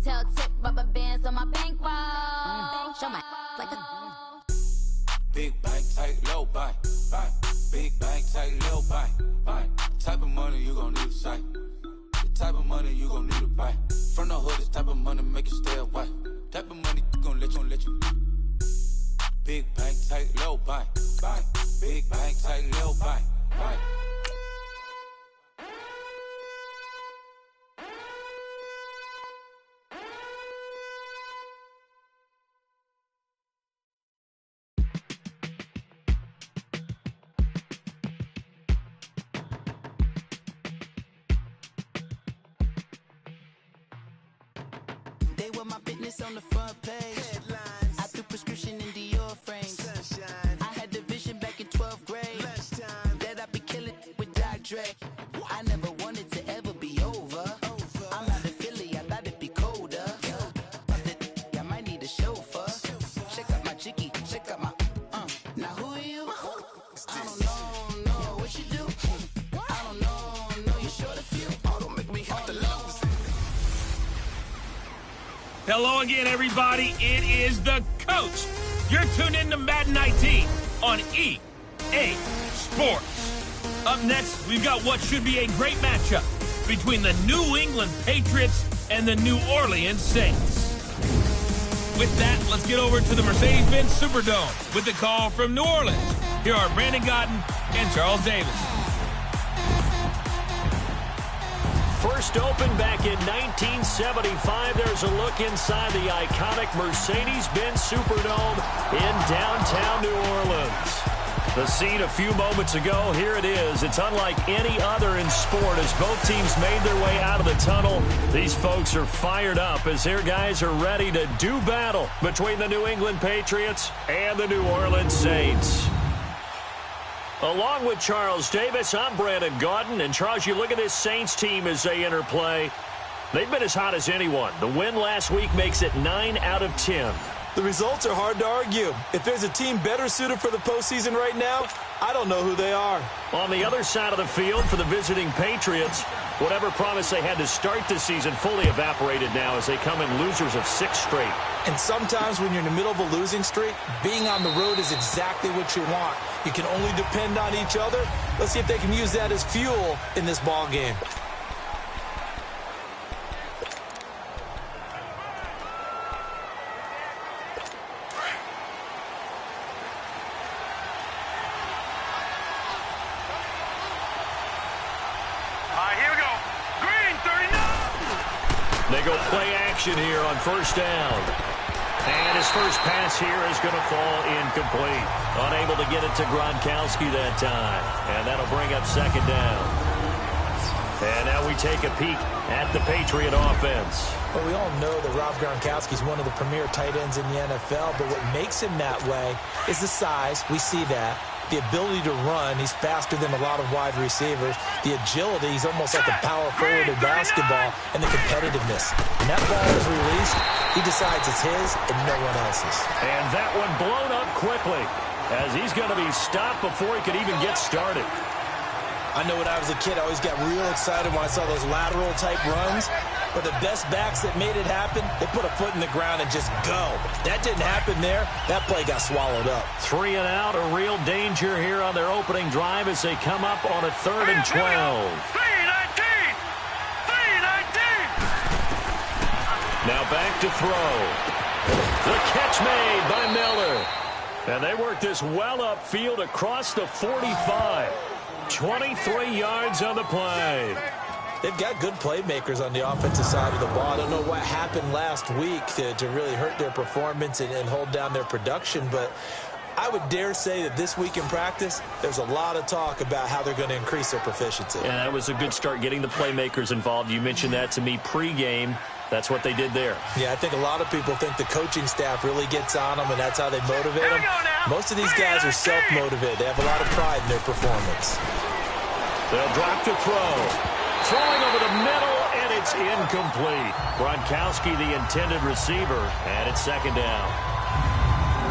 Tell tip rubber bands on my bankroll. Show my like a big bank, tight, low bank, bank. Big bank, tight, low bank, bank. Type of money you gon' need to sight. The type of money you gon' need to buy. From the hood, this type of money make you stay away. Type of money gon' let you. Big bank, tight, low bank, bank. Big bank, tight, low bank, bank. My business on the front page. Headlines. I threw prescription in Dior frames. Sunshine. I had the vision back in 12th grade. Lunchtime. That I'd be killing with Dr. Dre. I never wanted to ever be over. I'm out of Philly, I thought it'd be colder. I might need a chauffeur. Check out my chicky, check out my Now who are you? I don't know what you do. I don't know you're short a few. Oh, don't make me hit the lows. Hello again, everybody. It is the coach. You're tuned in to Madden 19 on EA Sports. Up next, we've got what should be a great matchup between the New England Patriots and the New Orleans Saints. With that, let's get over to the Mercedes-Benz Superdome with the call from New Orleans. Here are Brandon Godden and Charles Davis. First opened back in 1975, there's a look inside the iconic Mercedes-Benz Superdome in downtown New Orleans. The scene a few moments ago, here it is. It's unlike any other in sport as both teams made their way out of the tunnel. These folks are fired up as their guys are ready to do battle between the New England Patriots and the New Orleans Saints. Along with Charles Davis, I'm Brandon Gaudin. And, Charles, you look at this Saints team as they enter play. They've been as hot as anyone. The win last week makes it 9 out of 10. The results are hard to argue. If there's a team better suited for the postseason right now, I don't know who they are. On the other side of the field for the visiting Patriots, whatever promise they had to start the season fully evaporated now as they come in losers of 6 straight. And sometimes when you're in the middle of a losing streak, being on the road is exactly what you want. You can only depend on each other. Let's see if they can use that as fuel in this ball game. They go play action here on first down. And his first pass here is going to fall incomplete. Unable to get it to Gronkowski that time. And that'll bring up second down. And now we take a peek at the Patriot offense. Well, we all know that Rob Gronkowski is one of the premier tight ends in the NFL, but what makes him that way is the size. We see that. The ability to run, he's faster than a lot of wide receivers. The agility, he's almost like a power forward in basketball. And the competitiveness. When that ball is released, he decides it's his and no one else's. And that one blown up quickly as he's going to be stopped before he could even get started. I know when I was a kid, I always got real excited when I saw those lateral-type runs. But the best backs that made it happen, they put a foot in the ground and just go. That didn't happen there. That play got swallowed up. 3 and out, a real danger here on their opening drive as they come up on a 3rd and 12. 3-19! Now back to throw. The catch made by Miller. And they work this well upfield across the 45. 23 yards on the play. They've got good playmakers on the offensive side of the ball. I don't know what happened last week to really hurt their performance and hold down their production, but I would dare say that this week in practice, there's a lot of talk about how they're going to increase their proficiency. Yeah, that was a good start getting the playmakers involved. You mentioned that to me pregame. That's what they did there. Yeah, I think a lot of people think the coaching staff really gets on them, and that's how they motivate them. Most of these guys are self-motivated. They have a lot of pride in their performance. They'll drop to throw. Throwing over the middle, and it's incomplete. Gronkowski, the intended receiver, and it's second down.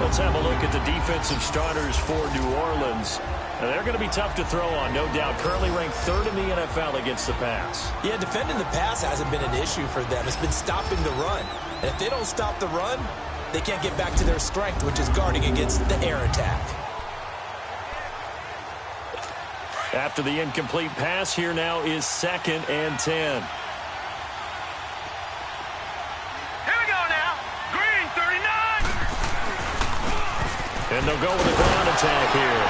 Let's have a look at the defensive starters for New Orleans. Now, they're going to be tough to throw on, no doubt. Currently ranked 3rd in the NFL against the pass. Yeah, defending the pass hasn't been an issue for them. It's been stopping the run. And if they don't stop the run, they can't get back to their strength, which is guarding against the air attack. After the incomplete pass, here now is 2nd and 10. And they'll go with a ground attack here.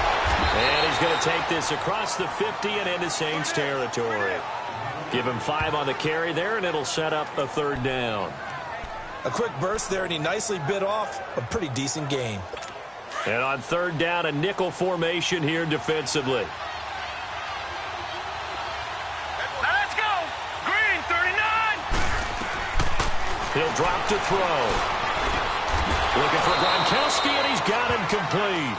And he's going to take this across the 50 and into Saints territory. Give him 5 on the carry there, and it'll set up a 3rd down. A quick burst there, and he nicely bit off a pretty decent gain. And on 3rd down, a nickel formation here defensively. Let's go! Green, 39! He'll drop to throw. Looking for Gronkowski, and he's got him complete.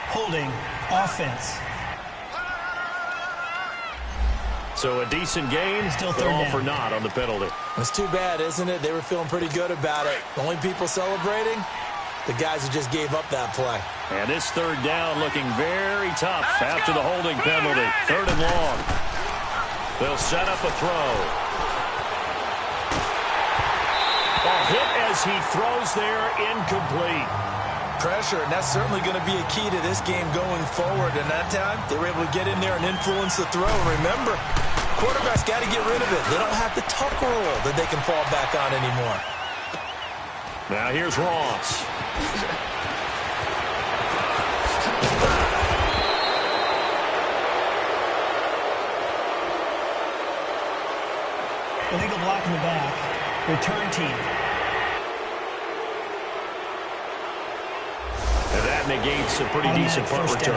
Holding offense. So a decent gain, Still but 3rd all down. for naught on the penalty. It's too bad, isn't it? They were feeling pretty good about it. The only people celebrating, the guys who just gave up that play. And this 3rd down looking very tough after the holding penalty. 3rd and long. They'll set up a throw. A hit as he throws there, incomplete. Pressure, and that's certainly going to be a key to this game going forward. And that time, they were able to get in there and influence the throw. And remember, quarterback's got to get rid of it. They don't have the tuck roll that they can fall back on anymore. Now here's Ross. Illegal block in the back. Return team. And that negates a pretty decent punt return.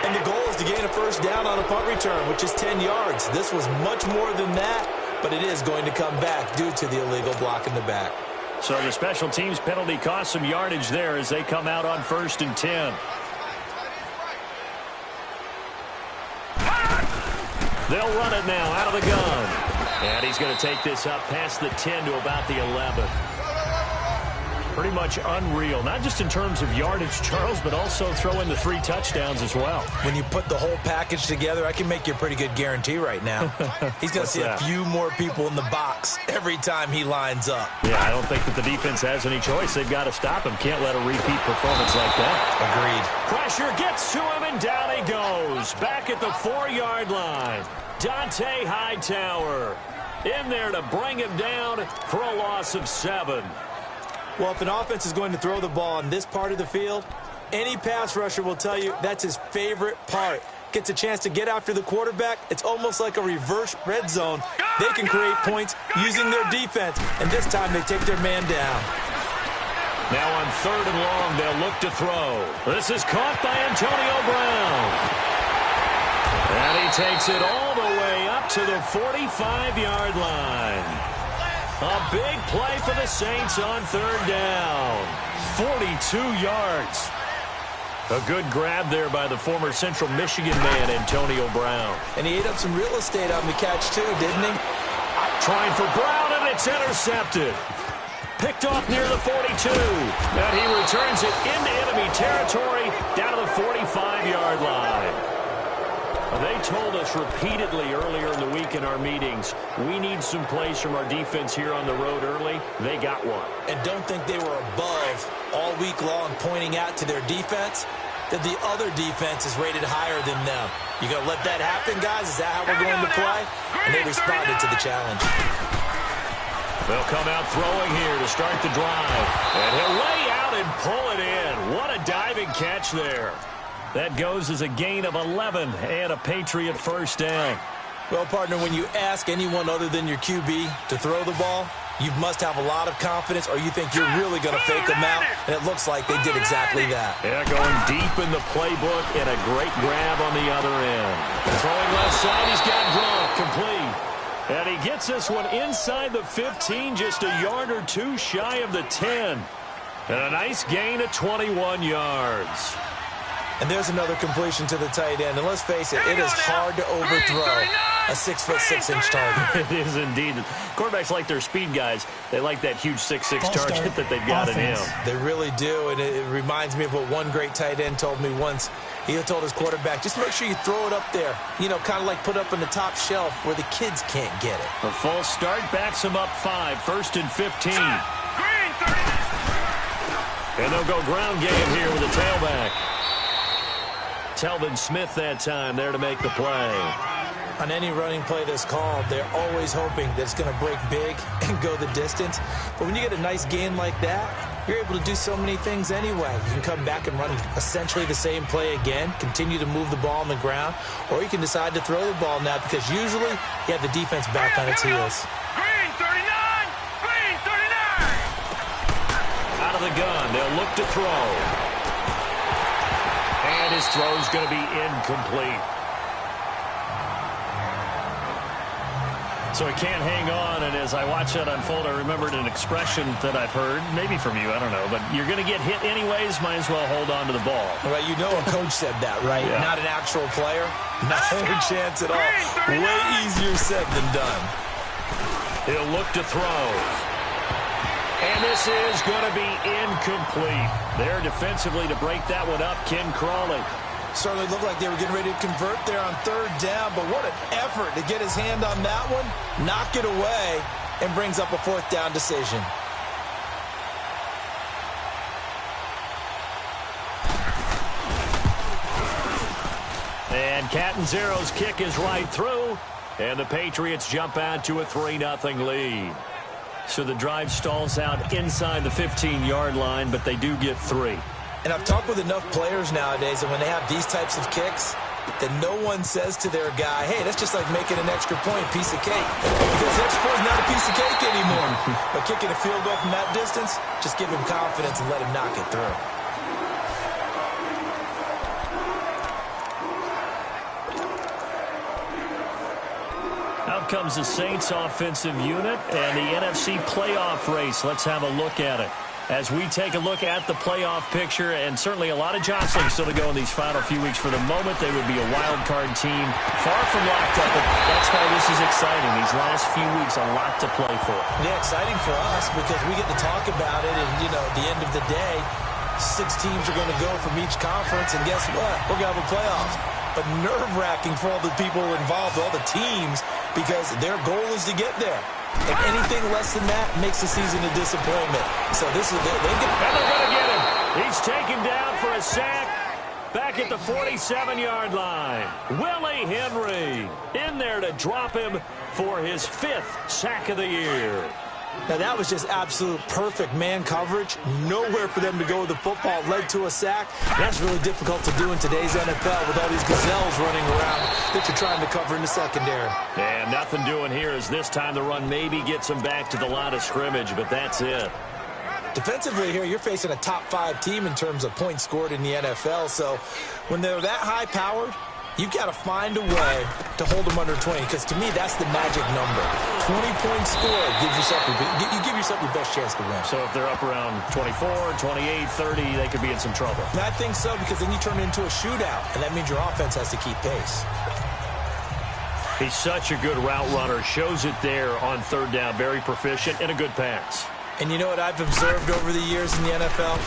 And the goal is to gain a 1st down on a punt return, which is 10 yards. This was much more than that, but it is going to come back due to the illegal block in the back. So the special teams penalty cost some yardage there as they come out on 1st and 10. They'll run it now out of the gun. And he's going to take this up past the 10 to about the 11. Pretty much unreal, not just in terms of yardage, Charles, but also throw in the 3 touchdowns as well. When you put the whole package together, I can make you a pretty good guarantee right now. He's going to see a few more people in the box every time he lines up. Yeah, I don't think that the defense has any choice. They've got to stop him. Can't let a repeat performance like that. Agreed. Pressure gets to him, and down he goes. Back at the 4-yard line. Dante Hightower in there to bring him down for a loss of 7. Well, if an offense is going to throw the ball in this part of the field, any pass rusher will tell you that's his favorite part. Gets a chance to get after the quarterback. It's almost like a reverse red zone. They can create points using their defense, and this time they take their man down. Now on 3rd and long, they'll look to throw. This is caught by Antonio Brown. And he takes it all the way up to the 45-yard line. A big play for the Saints on 3rd down. 42 yards. A good grab there by the former Central Michigan man, Antonio Brown. And he ate up some real estate on the catch, too, didn't he? Trying for Brown, and it's intercepted. Picked off near the 42. And he returns it into enemy territory down to the 45-yard line. They told us repeatedly earlier in the week in our meetings, we need some plays from our defense here on the road early. They got one. And don't think they were above all week long pointing out to their defense that the other defense is rated higher than them. You going to let that happen, guys? Is that how we're going to play? And they responded to the challenge. They'll come out throwing here to start the drive. And he'll lay out and pull it in. What a diving catch there. That goes as a gain of 11 and a Patriot 1st down. Well, partner, when you ask anyone other than your QB to throw the ball, you must have a lot of confidence or you think you're really going to fake them out, and it looks like they did exactly that. Yeah, going deep in the playbook and a great grab on the other end. Throwing left side, he's got Gronk complete. And he gets this one inside the 15, just a yard or two shy of the 10. And a nice gain of 21 yards. And there's another completion to the tight end. And let's face it, it is hard to overthrow. a 6'6" target. It is indeed. Quarterbacks like their speed guys. They like that huge 6'6" target that they've got in him. They really do, and it reminds me of what one great tight end told me once. He told his quarterback, just make sure you throw it up there. You know, kind of like put up on the top shelf where the kids can't get it. A false start backs him up 5, 1st and 15. And they'll go ground game here with a tailback. Telvin Smith that time there to make the play. On any running play that's called, they're always hoping that it's going to break big and go the distance. But when you get a nice gain like that, you're able to do so many things anyway. You can come back and run essentially the same play again, continue to move the ball on the ground, or you can decide to throw the ball now because usually you have the defense back on its heels. Green 39! Green 39! Out of the gun, they'll look to throw. And his throw's going to be incomplete. So he can't hang on, and as I watch that unfold, I remembered an expression that I've heard, maybe from you, I don't know, but you're going to get hit anyways, might as well hold on to the ball. Well, you know a coach said that, right? Yeah. Not an actual player. Not a chance at all. Way easier said than done. He'll look to throw. And this is going to be incomplete. There defensively to break that one up, Ken Crawley. Certainly looked like they were getting ready to convert there on 3rd down, but what an effort to get his hand on that one, knock it away, and brings up a 4th down decision. And Catanzaro's kick is right through, and the Patriots jump out to a 3-0 lead. So the drive stalls out inside the 15-yard line, but they do get 3. And I've talked with enough players nowadays, and when they have these types of kicks, that no one says to their guy, hey, that's just like making an extra point, piece of cake. Because the extra point is not a piece of cake anymore. But kicking a field goal from that distance, just give him confidence and let him knock it through. Out comes the Saints offensive unit and the NFC playoff race. Let's have a look at it. As we take a look at the playoff picture, and certainly a lot of jostling still to go in these final few weeks. For the moment, they would be a wild card team, far from locked up, but that's why this is exciting. These last few weeks, a lot to play for. Yeah, exciting for us because we get to talk about it, and, you know, at the end of the day, 6 teams are going to go from each conference, and guess what? We're going to have a playoffs. But nerve-wracking for all the people involved, all the teams, because their goal is to get there. And anything less than that makes the season a disappointment. So this is they get. And they're going to get him. He's taken down for a sack back at the 47-yard line. Willie Henry in there to drop him for his 5th sack of the year. Now, that was just absolute perfect man coverage. Nowhere for them to go with the football. Led to a sack. That's really difficult to do in today's NFL with all these gazelles running around that you're trying to cover in the secondary. And nothing doing here as this time the run maybe gets them back to the line of scrimmage, but that's it. Defensively here, you're facing a top 5 team in terms of points scored in the NFL. So when they're that high-powered, you've got to find a way to hold them under 20, because to me, that's the magic number. 20 points scored gives yourself you give yourself your best chance to win. So if they're up around 24, 28, 30, they could be in some trouble. And I think so, because then you turn it into a shootout, and that means your offense has to keep pace. He's such a good route runner. Shows it there on 3rd down. Very proficient and a good pass. And you know what I've observed over the years in the NFL?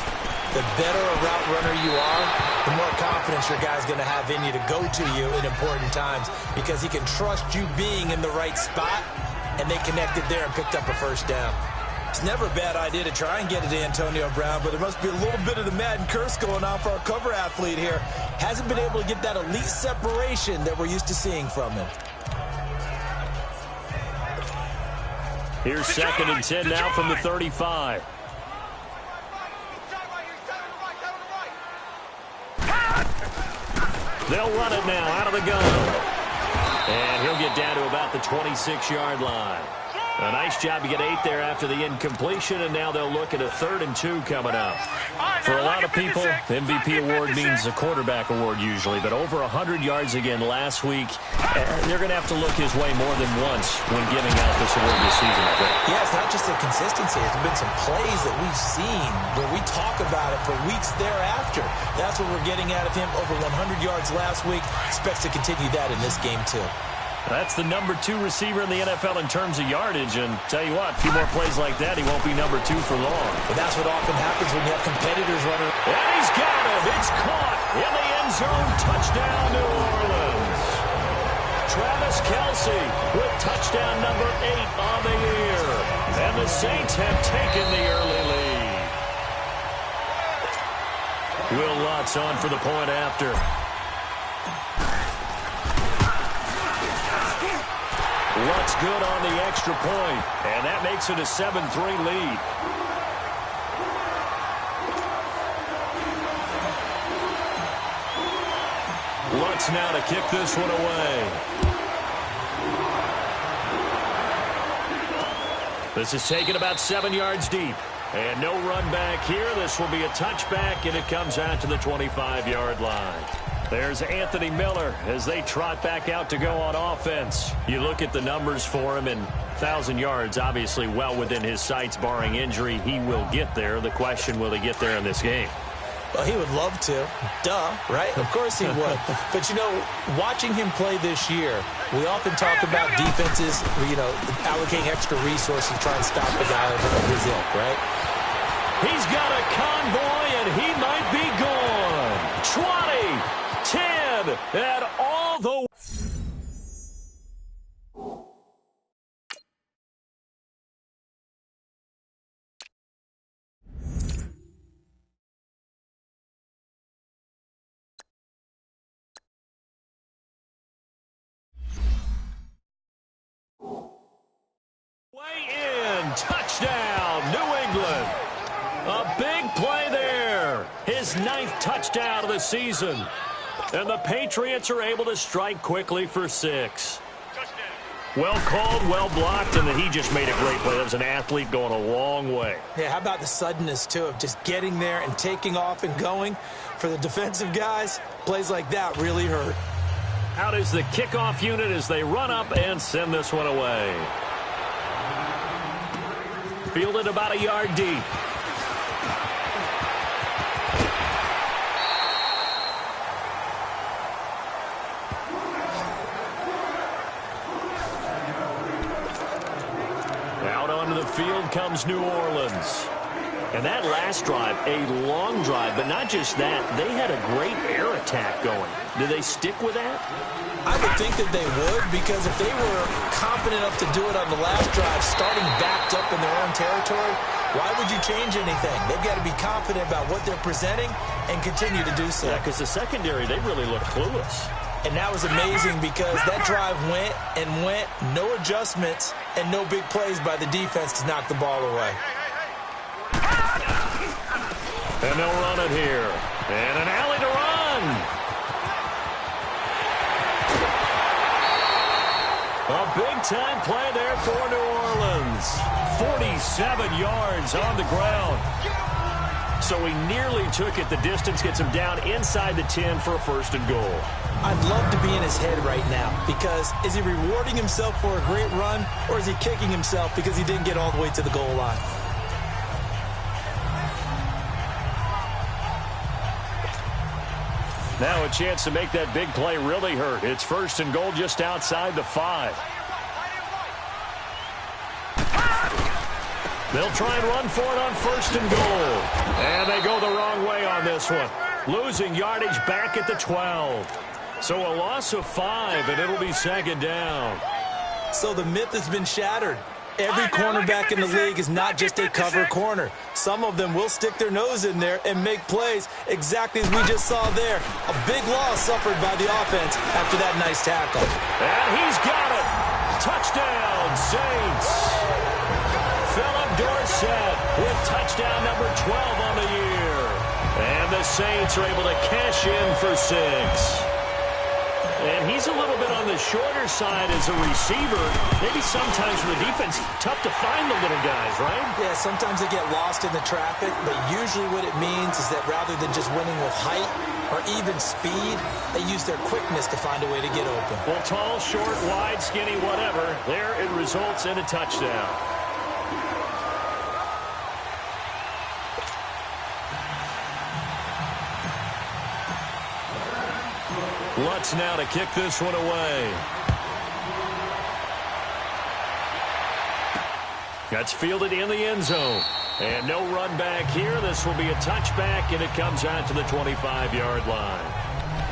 The better a route runner you are, the more confidence your guy's going to have in you to go to you in important times, because he can trust you being in the right spot, and they connected there and picked up a 1st down. It's never a bad idea to try and get it to Antonio Brown, but there must be a little bit of the Madden curse going on for our cover athlete here. Hasn't been able to get that elite separation that we're used to seeing from him. Here's 2nd and 10 now from the 35. They'll run it now out of the gun. And he'll get down to about the 26-yard line. A nice job to get 8 there after the incompletion, and now they'll look at a 3rd and 2 coming up. For a lot of people, the MVP award means a quarterback award usually, but over 100 yards again last week. They're going to have to look his way more than once when giving out this award this season, I think. Yeah, it's not just the consistency. It's been some plays that we've seen where we talk about it for weeks thereafter. That's what we're getting out of him. Over 100 yards last week. Expects to continue that in this game, too. That's the number 2 receiver in the NFL in terms of yardage. And tell you what, a few more plays like that, he won't be number 2 for long. But that's what often happens when you have competitors running. And he's got it. It's caught in the end zone. Touchdown, New Orleans. Travis Kelce with touchdown number 8 on the year. And the Saints have taken the early lead. Will Lutz on for the point after. Lutz good on the extra point, and that makes it a 7-3 lead. Lutz now to kick this one away. This is taken about 7 yards deep. And no run back here. This will be a touchback, and it comes out to the 25-yard line. There's Anthony Miller as they trot back out to go on offense. You look at the numbers for him, and 1,000 yards obviously well within his sights, barring injury. He will get there. The question, will he get there in this game? Well, he would love to. Duh, right? Of course he would. But, you know, watching him play this year, we often talk about defenses, you know, allocating extra resources to try and stop the guy of his ilk, right? He's got a convoy, and he might be gone. 20, 10, and all the way. In. Touchdown, New England. A big play there. His 9th touchdown of the season. And the Patriots are able to strike quickly for 6. Well called, well blocked, and he just made a great play. That was an athlete going a long way. Yeah, how about the suddenness, too, of just getting there and taking off and going? For the defensive guys, plays like that really hurt. Out is the kickoff unit as they run up and send this one away. Fielded about a yard deep. Out onto the field comes New Orleans. And that last drive, a long drive, but not just that. They had a great air attack going. Do they stick with that? I would think that they would, because if they were confident enough to do it on the last drive, starting backed up in their own territory, why would you change anything? They've got to be confident about what they're presenting and continue to do so. Yeah, because the secondary, they really look clueless. And that was amazing because that drive went and went, no adjustments, and no big plays by the defense to knock the ball away. And they'll run it here. And an alley to run. A big-time play there for New Orleans. 47 yards on the ground. So he nearly took it the distance, gets him down inside the 10 for a 1st and goal. I'd love to be in his head right now, because is he rewarding himself for a great run, or is he kicking himself because he didn't get all the way to the goal line? Now a chance to make that big play really hurt. It's 1st and goal just outside the 5. They'll try and run for it on 1st and goal. And they go the wrong way on this one. Losing yardage back at the 12. So a loss of 5, and it'll be 2nd down. So the myth has been shattered. Every cornerback in the league is not just a cover corner. Some of them will stick their nose in there and make plays exactly as we just saw there. A big loss suffered by the offense after that nice tackle. And he's got it. Touchdown, Saints. Philip Dorsett with touchdown number 12 on the year. And the Saints are able to cash in for 6. And he's a little bit on the shorter side as a receiver. Maybe sometimes for the defense, tough to find the little guys, right? Yeah, sometimes they get lost in the traffic, but usually what it means is that rather than just winning with height or even speed, they use their quickness to find a way to get open. Well, tall, short, wide, skinny, whatever, there it results in a touchdown. Lutz now to kick this one away. That's fielded in the end zone. And no run back here. This will be a touchback, and it comes out to the 25-yard line.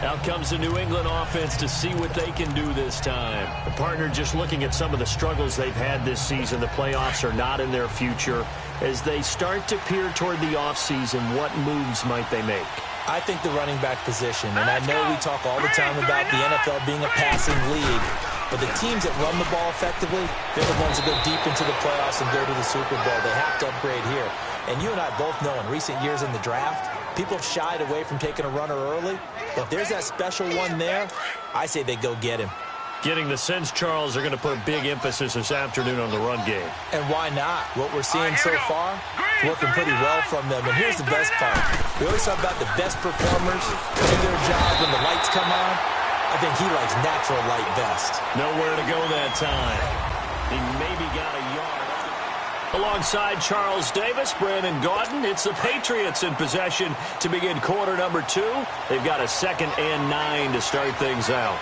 Out comes the New England offense to see what they can do this time. The partner just looking at some of the struggles they've had this season. The playoffs are not in their future. As they start to peer toward the offseason, what moves might they make? I think the running back position, and I know we talk all the time about the NFL being a passing league, but the teams that run the ball effectively, they're the ones that go deep into the playoffs and go to the Super Bowl. They have to upgrade here. And you and I both know in recent years in the draft, people have shied away from taking a runner early. But if there's that special one there, I say they go get him. Getting the sense, Charles, are going to put a big emphasis this afternoon on the run game. And why not? What we're seeing so far, it's working pretty well from them. And here's the best part. We always talk about the best performers do their job when the lights come on. I think he likes natural light best. Nowhere to go that time. He maybe got a yard. Alongside Charles Davis, Brandon Gaudin, it's the Patriots in possession to begin quarter number 2. They've got a 2nd and 9 to start things out.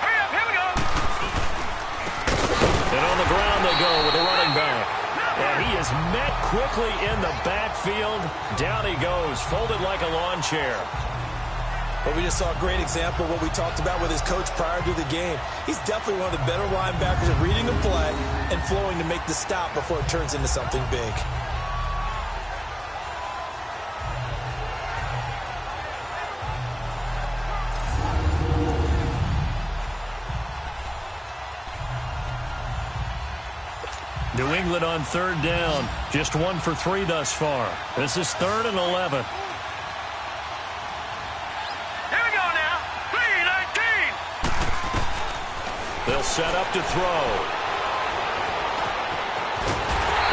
Here we go. And on the ground they go with the running back. And he is met quickly in the backfield. Down he goes, folded like a lawn chair. But we just saw a great example of what we talked about with his coach prior to the game. He's definitely one of the better linebackers at reading the play and flowing to make the stop before it turns into something big. New England on 3rd down. Just 1 for 3 thus far. This is 3rd and 11. They'll set up to throw.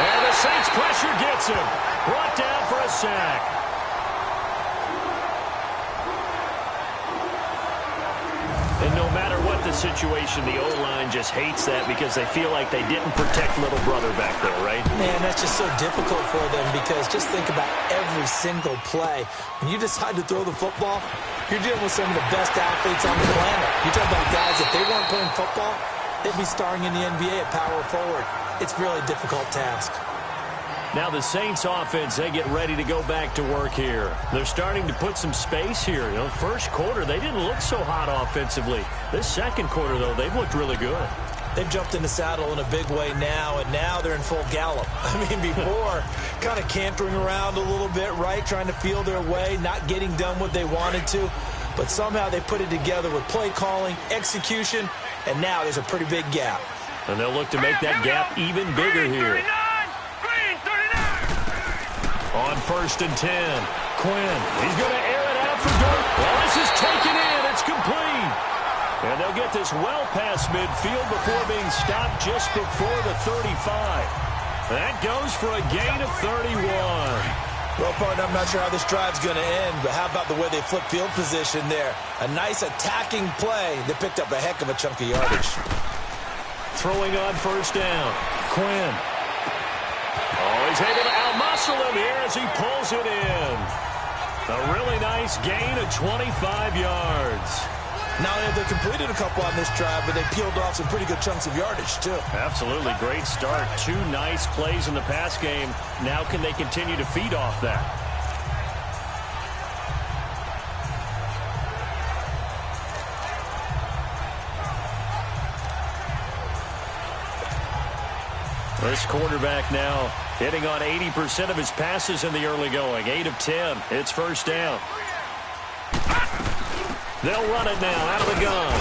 And the Saints pressure gets him. Brought down for a sack. And no matter what the situation, the O-line just hates that because they feel like they didn't protect little brother back there, right? Man, that's just so difficult for them because just think about every single play. When you decide to throw the football, you're dealing with some of the best athletes on the planet. You talk about guys, if they weren't playing football, they'd be starring in the NBA at power forward. It's a really difficult task. Now the Saints offense, they get ready to go back to work here. They're starting to put some space here. You know, first quarter, they didn't look so hot offensively. This second quarter, though, they've looked really good. They've jumped in the saddle in a big way now, and now they're in full gallop. I mean, before, kind of cantering around a little bit, right, trying to feel their way, not getting done what they wanted to. But somehow they put it together with play calling, execution, and now there's a pretty big gap. And they'll look to make that gap even bigger here. On 1st and 10, Quinn. He's going to air it out for Dirk. Well, this is taken in. It's complete. And they'll get this well past midfield before being stopped just before the 35. That goes for a gain of 31. Well, partner, I'm not sure how this drive's going to end, but how about the way they flip field position there? A nice attacking play. They picked up a heck of a chunk of yardage. Throwing on 1st down, Quinn. Oh, he's able to outmuscle him here as he pulls it in. A really nice gain of 25 yards. Not only have they completed a couple on this drive, but they peeled off some pretty good chunks of yardage, too. Absolutely. Great start. 2 nice plays in the pass game. Now can they continue to feed off that? This quarterback now hitting on 80% of his passes in the early going. 8 of 10. It's 1st down. They'll run it now out of the gun.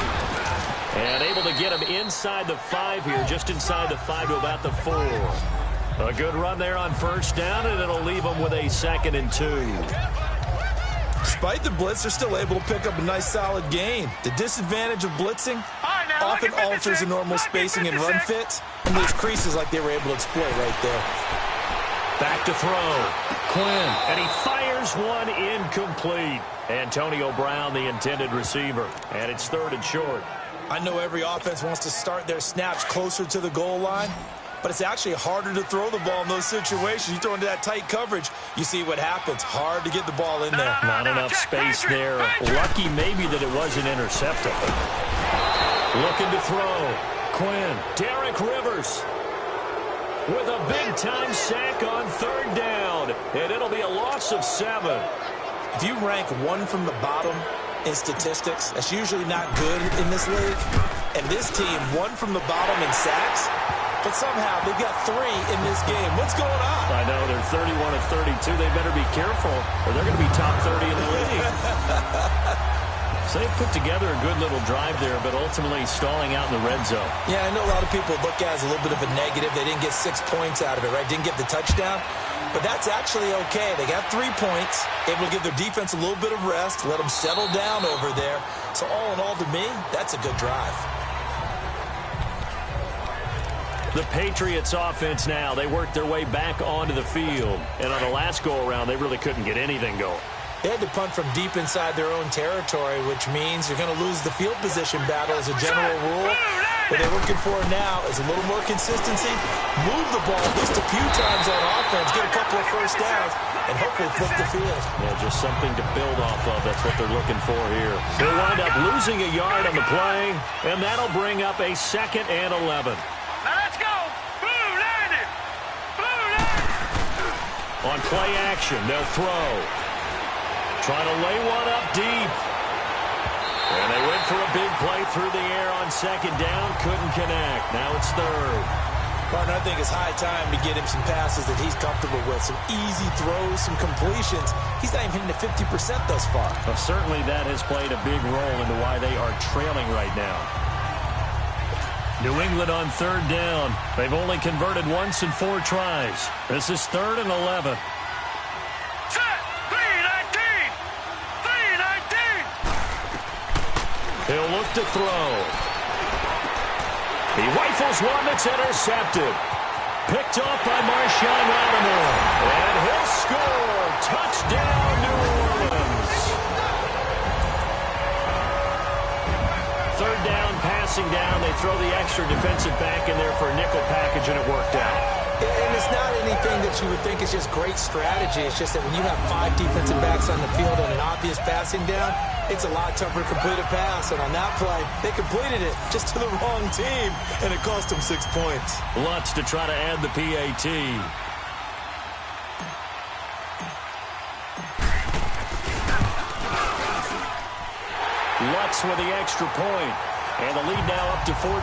And able to get him inside the 5 here, just inside the 5 to about the 4. A good run there on 1st down, and it'll leave them with a 2nd and 2. Despite the blitz, they're still able to pick up a nice solid gain. The disadvantage of blitzing often alters the normal spacing and run fits and leaves creases like they were able to exploit right there. Back to throw. Quinn. And he fires one incomplete. Antonio Brown, the intended receiver. And it's 3rd and short. I know every offense wants to start their snaps closer to the goal line, but it's actually harder to throw the ball in those situations. You throw into that tight coverage, you see what happens. Hard to get the ball in there. Not enough space there. Lucky maybe that it wasn't intercepted. Looking to throw. Quinn. Derek Rivers. with a big-time sack on third down. And it'll be a loss of 7. If you rank one from the bottom in statistics, that's usually not good in this league. And this team, one from the bottom in sacks, but somehow they've got 3 in this game. What's going on? I know, they're 31 of 32. They better be careful, or they're going to be top 30 in the league. So they put together a good little drive there, but ultimately stalling out in the red zone. Yeah, I know a lot of people look at it as a little bit of a negative. They didn't get 6 points out of it, right? Didn't get the touchdown. But that's actually okay. They got 3 points, able to give their defense a little bit of rest, let them settle down over there. So all in all, to me, that's a good drive. The Patriots offense now, they worked their way back onto the field. And on the last go-around, they really couldn't get anything going. They had to punt from deep inside their own territory, which means you're going to lose the field position battle as a general rule. What they're looking for now is a little more consistency, move the ball at least a few times on offense, get a couple of first downs, and hopefully flip the field. Yeah, just something to build off of. That's what they're looking for here. They'll wind up losing a yard on the play, and that'll bring up a 2nd and 11. Now let's go. Blue landed. Blue landed. On play action, they'll throw. Trying to lay one up deep. And they went for a big play through the air on 2nd down. Couldn't connect. Now it's 3rd. Partner, I think it's high time to get him some passes that he's comfortable with. Some easy throws, some completions. He's not even hitting the 50% thus far. Well, certainly that has played a big role into why they are trailing right now. New England on 3rd down. They've only converted once in 4 tries. This is 3rd and 11. He'll look to throw. He rifles one that's intercepted. Picked off by Marshawn Lattimore. And he'll score. Touchdown, New Orleans. 3rd down, passing down. They throw the extra defensive back in there for a nickel package, and it worked out. And it's not anything that you would think is just great strategy. It's just that when you have 5 defensive backs on the field on an obvious passing down, it's a lot tougher to complete a pass. And on that play, they completed it just to the wrong team, and it cost them 6 points. Lutz to try to add the PAT. Lutz with the extra point. And the lead now up to 14.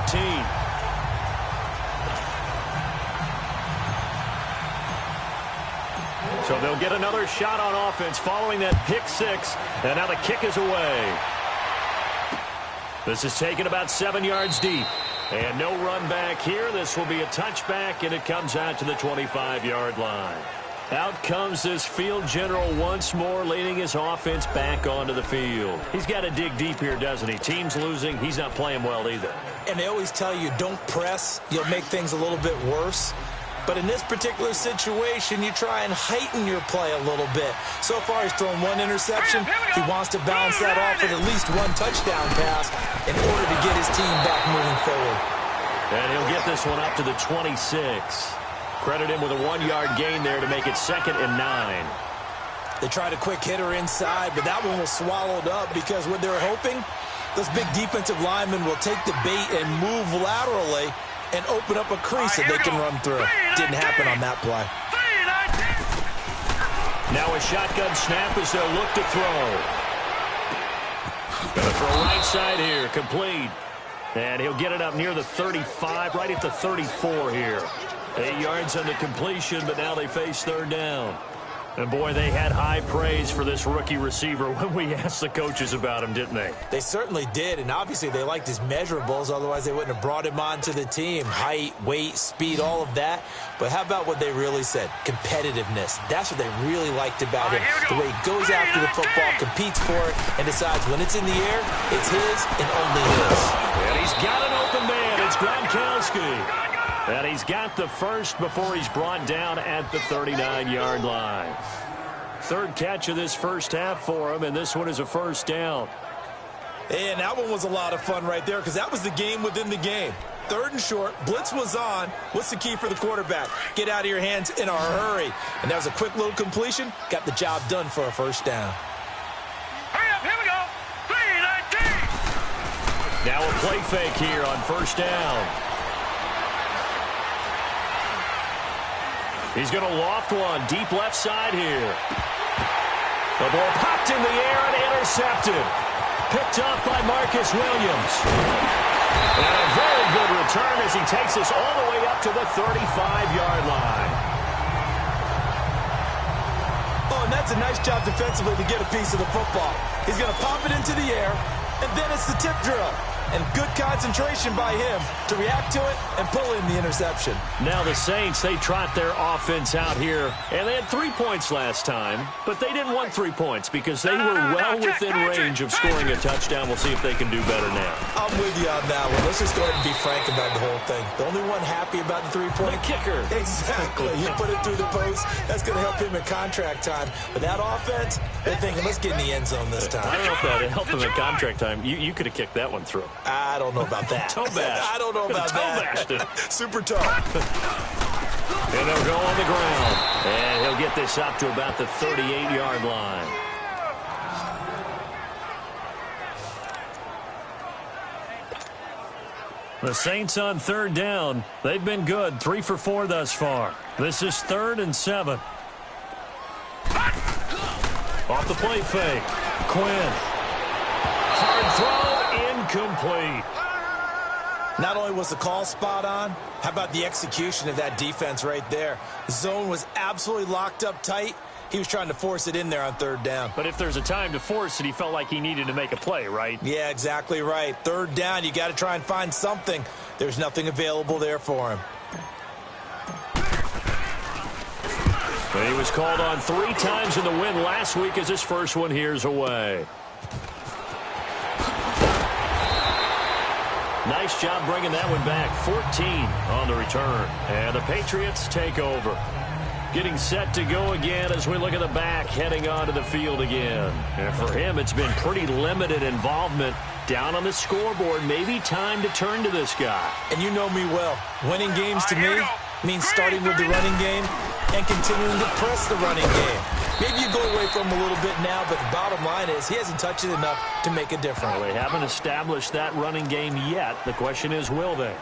So they'll get another shot on offense following that pick 6. And now the kick is away. This is taken about 7 yards deep. And no run back here. This will be a touchback, and it comes out to the 25-yard line. Out comes this field general once more, leading his offense back onto the field. He's got to dig deep here, doesn't he? Team's losing. He's not playing well either. And they always tell you, don't press. You'll make things a little bit worse. But in this particular situation, you try and heighten your play a little bit. So far, he's thrown 1 interception. He wants to balance that off with at least 1 touchdown pass in order to get his team back moving forward. And he'll get this one up to the 26. Credit him with a 1-yard gain there to make it 2nd and 9. They tried a quick hitter inside, but that one was swallowed up because what they're hoping, those big defensive linemen will take the bait and move laterally and open up a crease that they can run through. Didn't happen on that play. Now a shotgun snap as they'll look to throw. Gonna throw right side here, complete. And he'll get it up near the 35, right at the 34 here. 8 yards on the completion, but now they face 3rd down. And, boy, they had high praise for this rookie receiver when we asked the coaches about him, didn't they? They certainly did, and obviously they liked his measurables. Otherwise, they wouldn't have brought him onto the team. Height, weight, speed, all of that. But how about what they really said? Competitiveness. That's what they really liked about him. The way he goes after the football, competes for it, and decides when it's in the air, it's his and only his. And he's got an open man. It's Gronkowski. And he's got the first before he's brought down at the 39-yard line. 3rd catch of this first half for him, and this one is a 1st down. And that one was a lot of fun right there because that was the game within the game. 3rd and short, blitz was on. What's the key for the quarterback? Get out of your hands in a hurry. And that was a quick little completion. Got the job done for a 1st down. Hurry up, here we go. 3-19. Now a play fake here on 1st down. He's going to loft one deep left side here. The ball popped in the air and intercepted. Picked off by Marcus Williams. And a very good return as he takes us all the way up to the 35-yard line. Oh, and that's a nice job defensively to get a piece of the football. He's going to pop it into the air, and then it's the tip drill. And good concentration by him to react to it and pull in the interception. Now the Saints, they trot their offense out here. And they had 3 points last time, but they didn't want 3 points because they were well within range of scoring a touchdown. We'll see if they can do better now. I'm with you on that one. Let's just go ahead and be frank about the whole thing. The only one happy about the 3-point kicker. Exactly. You put it through the post. That's going to help him in contract time. But that offense, they're thinking, let's get in the end zone this time. I don't know if that helped him in contract time. You could have kicked that one through. I don't know about that. Toe bash. I don't know about that. Super toe. And they'll go on the ground. And he'll get this up to about the 38-yard line. The Saints on 3rd down. They've been good. 3 for 4 thus far. This is 3rd and 7. Off the play fake. Quinn. Hard throw. Incomplete. Not only was the call spot on, how about the execution of that defense right there? The zone was absolutely locked up tight. He was trying to force it in there on 3rd down. But if there's a time to force it, he felt like he needed to make a play, right? Yeah, exactly right. 3rd down, you got to try and find something. There's nothing available there for him. He was called on 3 times in the win last week as his first one here's away. Nice job bringing that one back. 14 on the return. And the Patriots take over. Getting set to go again as we look at the back heading onto the field again. And for him, it's been pretty limited involvement. Down on the scoreboard, maybe time to turn to this guy. And you know me well. Winning games to me means starting with the running game and continuing to press the running game. Maybe you go away from him a little bit now, but the bottom line is he hasn't touched it enough to make a difference. Well, they haven't established that running game yet. The question is, will they?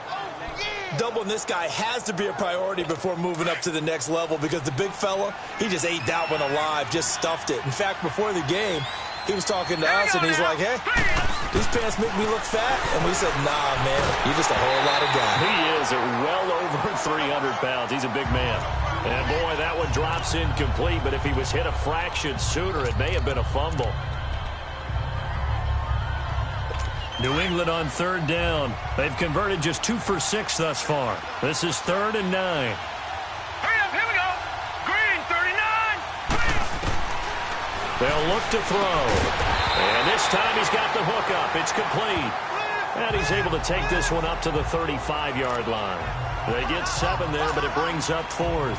Doubling this guy has to be a priority before moving up to the next level because the big fella, he just ate that one alive, just stuffed it. In fact, before the game, he was talking to us, and he's like, hey, these pants make me look fat. And we said, nah, man, you're just a whole lot of guy. He is at well over 300 pounds. He's a big man. And, boy, that one drops incomplete, but if he was hit a fraction sooner, it may have been a fumble. New England on 3rd down. They've converted just 2 for 6 thus far. This is 3rd and 9. Hurry up, here we go. Green, 39. They'll look to throw. And this time he's got the hook up. It's complete. And he's able to take this one up to the 35-yard line. They get 7 there, but it brings up 4th.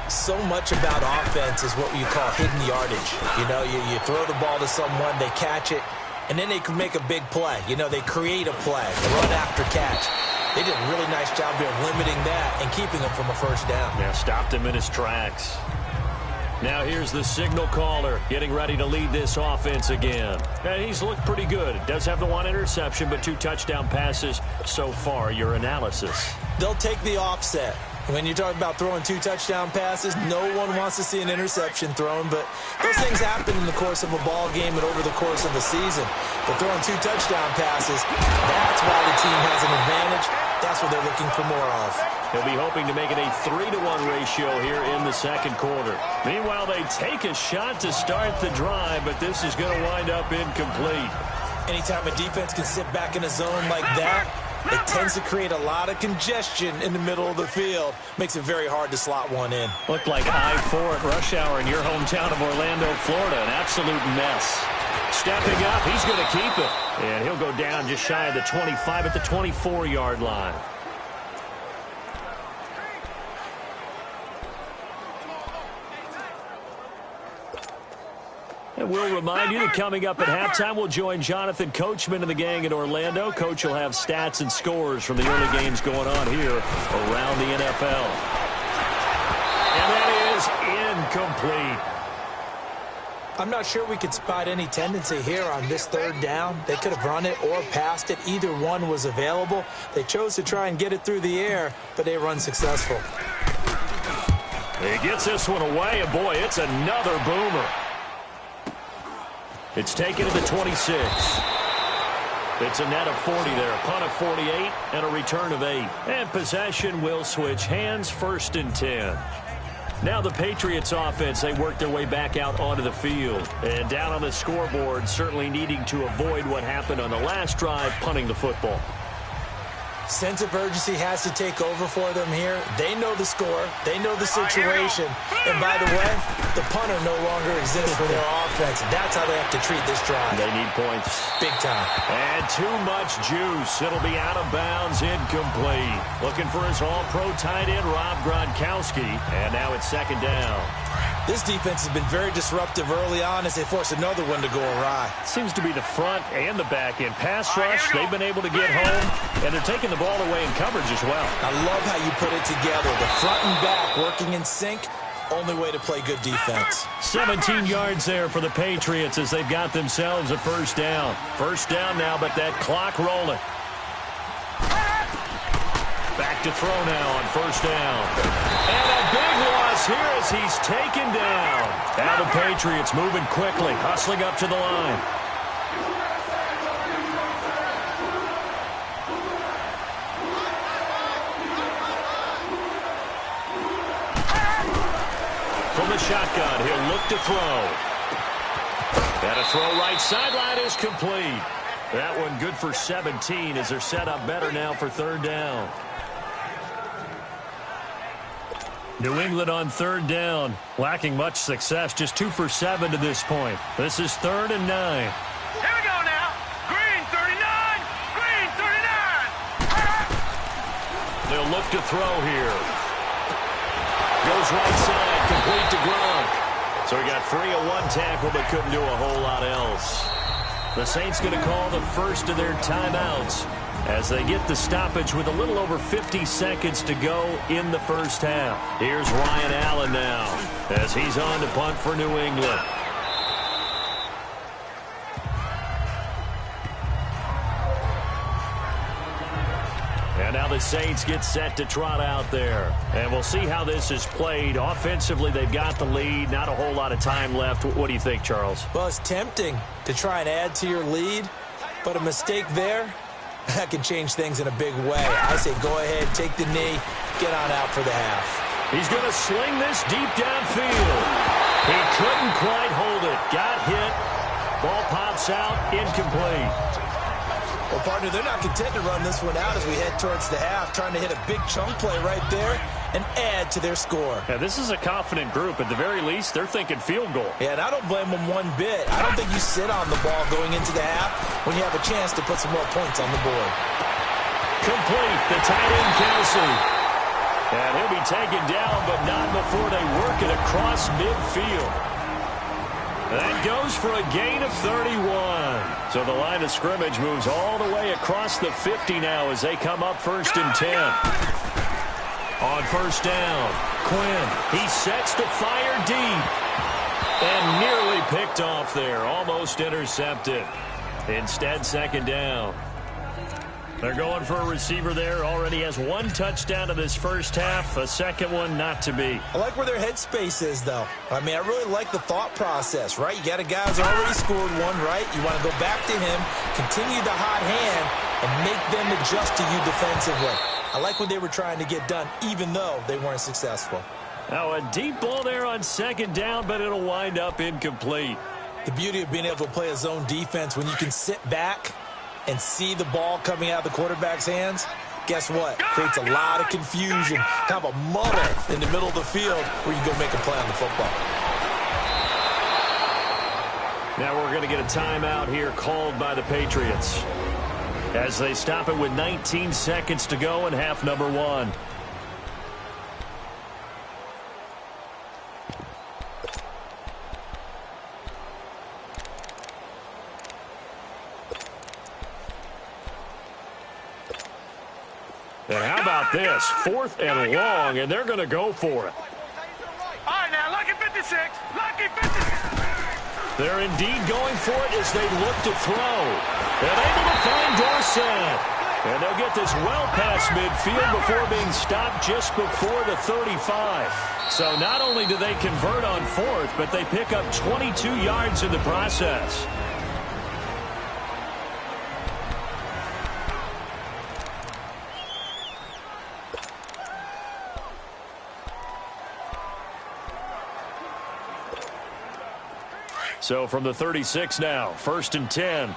So much about offense is what you call hidden yardage. You know, you throw the ball to someone, they catch it, and then they can make a big play. You know, they create a play, a run after catch. They did a really nice job here of limiting that and keeping him from a 1st down. Yeah, stopped him in his tracks. Now here's the signal caller getting ready to lead this offense again. And he's looked pretty good. Does have the 1 interception, but 2 touchdown passes so far. Your analysis? They'll take the offset. When you talk about throwing 2 touchdown passes, no one wants to see an interception thrown, but those things happen in the course of a ball game and over the course of a season. But throwing 2 touchdown passes, that's why the team has an advantage. That's what they're looking for more of. He'll be hoping to make it a 3-to-1 ratio here in the 2nd quarter. Meanwhile, they take a shot to start the drive, but this is going to wind up incomplete. Anytime a defense can sit back in a zone like that, it tends to create a lot of congestion in the middle of the field. Makes it very hard to slot one in. Looked like I-4 at rush hour in your hometown of Orlando, Florida. An absolute mess. Stepping up, he's going to keep it. And he'll go down just shy of the 25 at the 24-yard line. And we'll remind you that coming up at halftime, we'll join Jonathan Coachman and the gang in Orlando. Coach will have stats and scores from the early games going on here around the NFL. And that is incomplete. I'm not sure we could spot any tendency here on this 3rd down. They could have run it or passed it. Either one was available. They chose to try and get it through the air, but they were unsuccessful. He gets this one away, and boy, it's another boomer. It's taken to the 26. It's a net of 40 there, a punt of 48, and a return of 8. And possession will switch hands, 1st and 10. Now the Patriots offense, they work their way back out onto the field. And down on the scoreboard, certainly needing to avoid what happened on the last drive, punting the football. Sense of urgency has to take over for them here. They know the score. They know the situation. And by the way, the punter no longer exists for their offense. That's how they have to treat this drive. They need points. Big time. And too much juice. It'll be out of bounds, incomplete. Looking for his all-pro tight end, Rob Gronkowski. And now it's 2nd down. This defense has been very disruptive early on as they force another one to go awry. Seems to be the front and the back end. Pass rush, they've been able to get home, and they're taking the ball away in coverage as well. I love how you put it together. The front and back working in sync. Only way to play good defense. 17 yards there for the Patriots as they've got themselves a 1st down. 1st down now, but that clock rolling. Back to throw now on 1st down. And a big loss here as he's taken down. Now the Patriots moving quickly, hustling up to the line. From the shotgun, he'll look to throw. And a throw right sideline is complete. That one good for 17 as they're set up better now for 3rd down. New England on 3rd down, lacking much success, just 2 for 7 to this point. This is 3rd and 9. Here we go now. Green 39. Green 39. They'll look to throw here. Goes right side, complete to Gronk. So he got free of one tackle but couldn't do a whole lot else. The Saints going to call the first of their timeouts as they get the stoppage with a little over 50 seconds to go in the 1st half. Here's Ryan Allen now as he's on to punt for New England. And now the Saints get set to trot out there. And we'll see how this is played. Offensively, they've got the lead. Not a whole lot of time left. What do you think, Charles? Well, it's tempting to try and add to your lead, but a mistake there, that can change things in a big way. I say go ahead, take the knee, get on out for the half. He's going to sling this deep downfield. He couldn't quite hold it. Got hit. Ball pops out, incomplete. Well, partner, they're not content to run this one out as we head towards the half, trying to hit a big chunk play right there and add to their score. Yeah, this is a confident group. At the very least, they're thinking field goal. Yeah, and I don't blame them one bit. I don't think you sit on the ball going into the half when you have a chance to put some more points on the board. Complete, the tight end, Kelsey. And he'll be taken down, but not before they work it across midfield. That goes for a gain of 31. So the line of scrimmage moves all the way across the 50 now as they come up 1st and 10. On 1st down, Quinn, he sets to fire deep. And nearly picked off there, almost intercepted. Instead, 2nd down. They're going for a receiver there. Already has 1 touchdown in this 1st half. A 2nd one not to be. I like where their headspace is, though. I mean, I really like the thought process, right? You got a guy who's already scored one, right? You want to go back to him, continue the hot hand, and make them adjust to you defensively. I like what they were trying to get done, even though they weren't successful. Now, a deep ball there on 2nd down, but it'll wind up incomplete. The beauty of being able to play a zone defense when you can sit back and see the ball coming out of the quarterback's hands, guess what? Creates a lot of confusion, kind of a muddle in the middle of the field where you go make a play on the football. Now we're going to get a timeout here called by the Patriots as they stop it with 19 seconds to go in half number 1. And how about this? 4th and long, and they're going to go for it. All right, now, lucky 56. Lucky 56. They're indeed going for it as they look to throw. And able to find Dorsett. And they'll get this well past midfield before being stopped just before the 35. So not only do they convert on fourth, but they pick up 22 yards in the process. So from the 36 now, 1st and 10.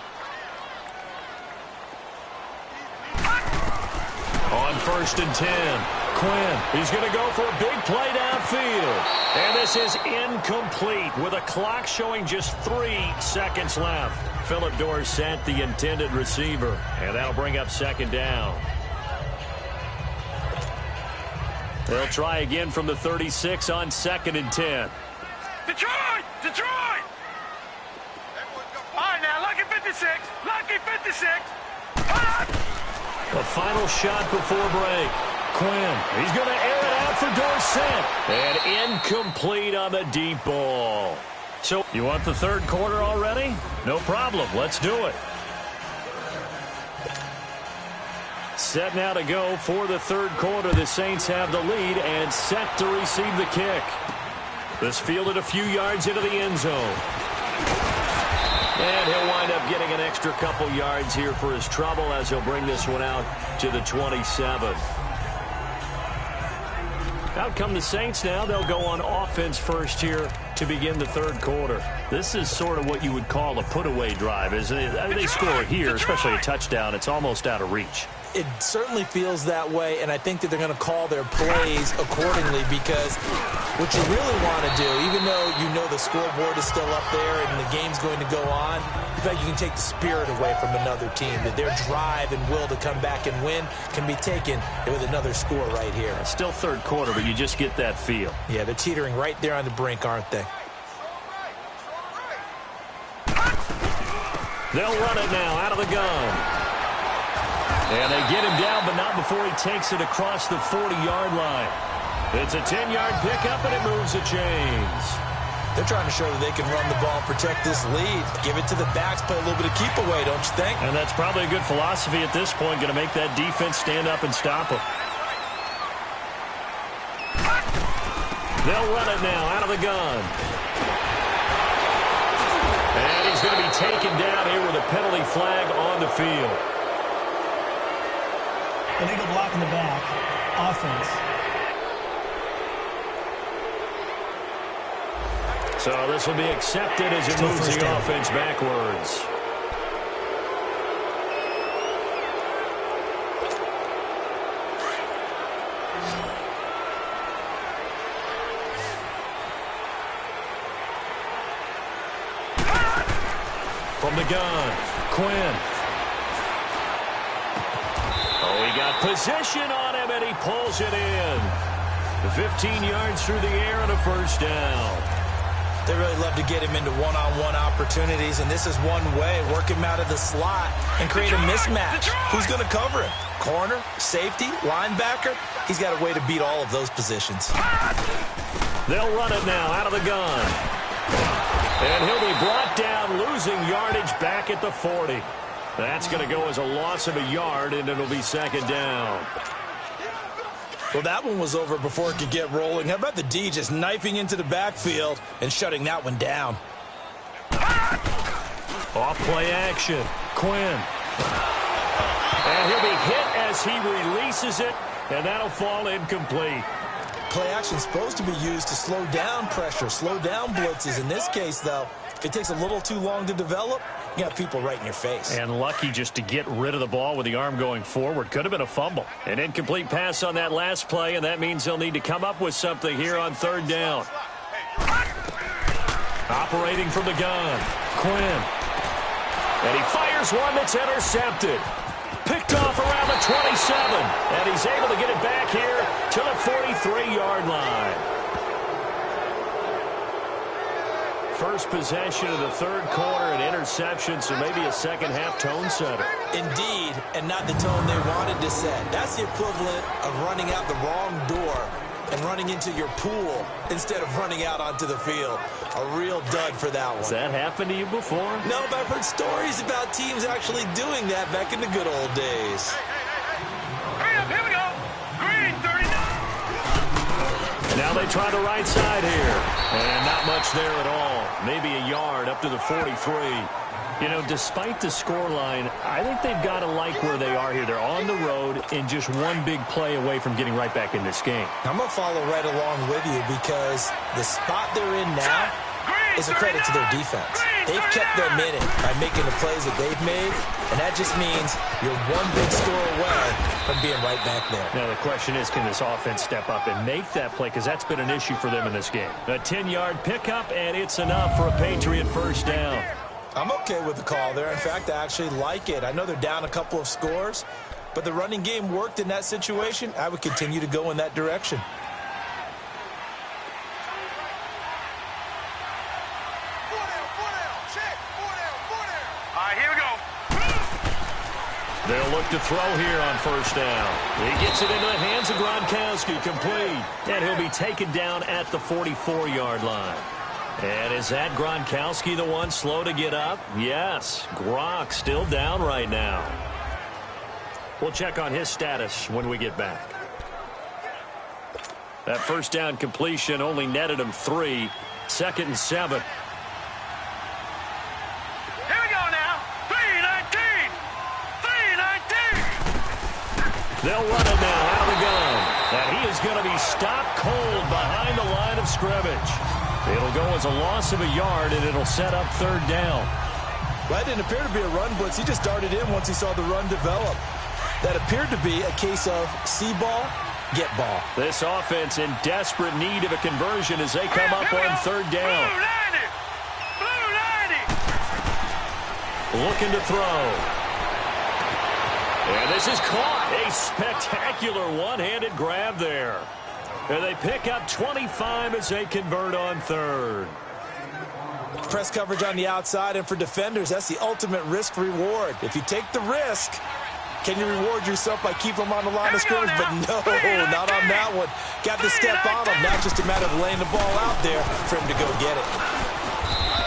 On 1st and 10, Quinn, he's going to go for a big play downfield. And this is incomplete with a clock showing just 3 seconds left. Phillip Dorsett, the intended receiver. And that'll bring up 2nd down. They'll try again from the 36 on 2nd and 10. Detroit! Detroit! All right, now, lucky 56. Lucky 56. The final shot before break. Quinn, he's going to air it out for Dorsett. And incomplete on the deep ball. So, you want the 3rd quarter already? No problem. Let's do it. Set now to go for the 3rd quarter. The Saints have the lead and set to receive the kick. This fielded a few yards into the end zone. And he'll wind up getting an extra couple yards here for his trouble as he'll bring this one out to the 27. Out come the Saints now. They'll go on offense first here to begin the 3rd quarter. This is sort of what you would call a put-away drive, isn't it? I mean, they score here, especially a touchdown. It's almost out of reach. It certainly feels that way, and I think that they're going to call their plays accordingly because what you really want to do, even though you know the scoreboard is still up there and the game's going to go on, in fact, you can take the spirit away from another team, that their drive and will to come back and win can be taken with another score right here. It's still 3rd quarter, but you just get that feel. Yeah, they're teetering right there on the brink, aren't they? They'll run it now out of the gun. And they get him down, but not before he takes it across the 40-yard line. It's a 10-yard pickup, and it moves the chains. They're trying to show that they can run the ball and protect this lead. Give it to the backs, play a little bit of keep away, don't you think? And that's probably a good philosophy at this point, going to make that defense stand up and stop him. They'll run it now out of the gun. And he's going to be taken down here with a penalty flag on the field. Illegal block in the back. Offense. So this will be accepted as it moves the offense backwards. From the gun, Quinn. Oh, he got position on him, and he pulls it in. 15 yards through the air and a 1st down. They really love to get him into one-on-one opportunities, and this is one way. Work him out of the slot and create a mismatch. Who's going to cover him? Corner, safety, linebacker? He's got a way to beat all of those positions. They'll run it now out of the gun. And he'll be brought down, losing yardage back at the 40. That's going to go as a loss of a yard, and it'll be 2nd down. Well, that one was over before it could get rolling. How about the D just knifing into the backfield and shutting that one down? Off play action. Quinn. And he'll be hit as he releases it, and that'll fall incomplete. Play action is supposed to be used to slow down pressure, slow down blitzes. In this case, though, if it takes a little too long to develop, you got people right in your face. And lucky just to get rid of the ball with the arm going forward. Could have been a fumble. An incomplete pass on that last play, and that means they'll need to come up with something here on 3rd down. Operating from the gun, Quinn. And he fires one that's intercepted. Picked off around the 27. And he's able to get it back here to the 43-yard line. First possession of the 3rd quarter, an interception, so maybe a second-half tone setter. Indeed, and not the tone they wanted to set. That's the equivalent of running out the wrong door and running into your pool instead of running out onto the field. A real dud for that one. Has that happened to you before? No, but I've heard stories about teams actually doing that back in the good old days. Now they try the right side here. And not much there at all. Maybe a yard up to the 43. You know, despite the scoreline, I think they've got to like where they are here. They're on the road and just one big play away from getting right back in this game. I'm going to follow right along with you because the spot they're in now is a credit to their defense. They've kept them in it by making the plays that they've made, and that just means you're one big score away from being right back there. Now the question is, can this offense step up and make that play? Because that's been an issue for them in this game. A 10-yard pickup, and it's enough for a Patriot first down. I'm okay with the call there. In fact, I actually like it. I know they're down a couple of scores, but the running game worked in that situation. I would continue to go in that direction. Here we go. They'll look to throw here on first down. He gets it into the hands of Gronkowski, complete. And he'll be taken down at the 44-yard line. And is that Gronkowski the one slow to get up? Yes. Gronk still down right now. We'll check on his status when we get back. That first down completion only netted him 3. 2nd and 7. They'll run it now out of the gun. And he is going to be stopped cold behind the line of scrimmage. It'll go as a loss of a yard, and it'll set up 3rd down. Well, that didn't appear to be a run blitz. He just darted in once he saw the run develop. That appeared to be a case of see ball, get ball. This offense in desperate need of a conversion as they come up on 3rd down. Looking to throw. And this is caught. A spectacular one-handed grab there. And they pick up 25 as they convert on 3rd. Press coverage on the outside, and for defenders, that's the ultimate risk-reward. If you take the risk, can you reward yourself by keeping them on the line of scrimmage? But no, not on that one. Got to step on them. Now just a matter of laying the ball out there for him to go get it.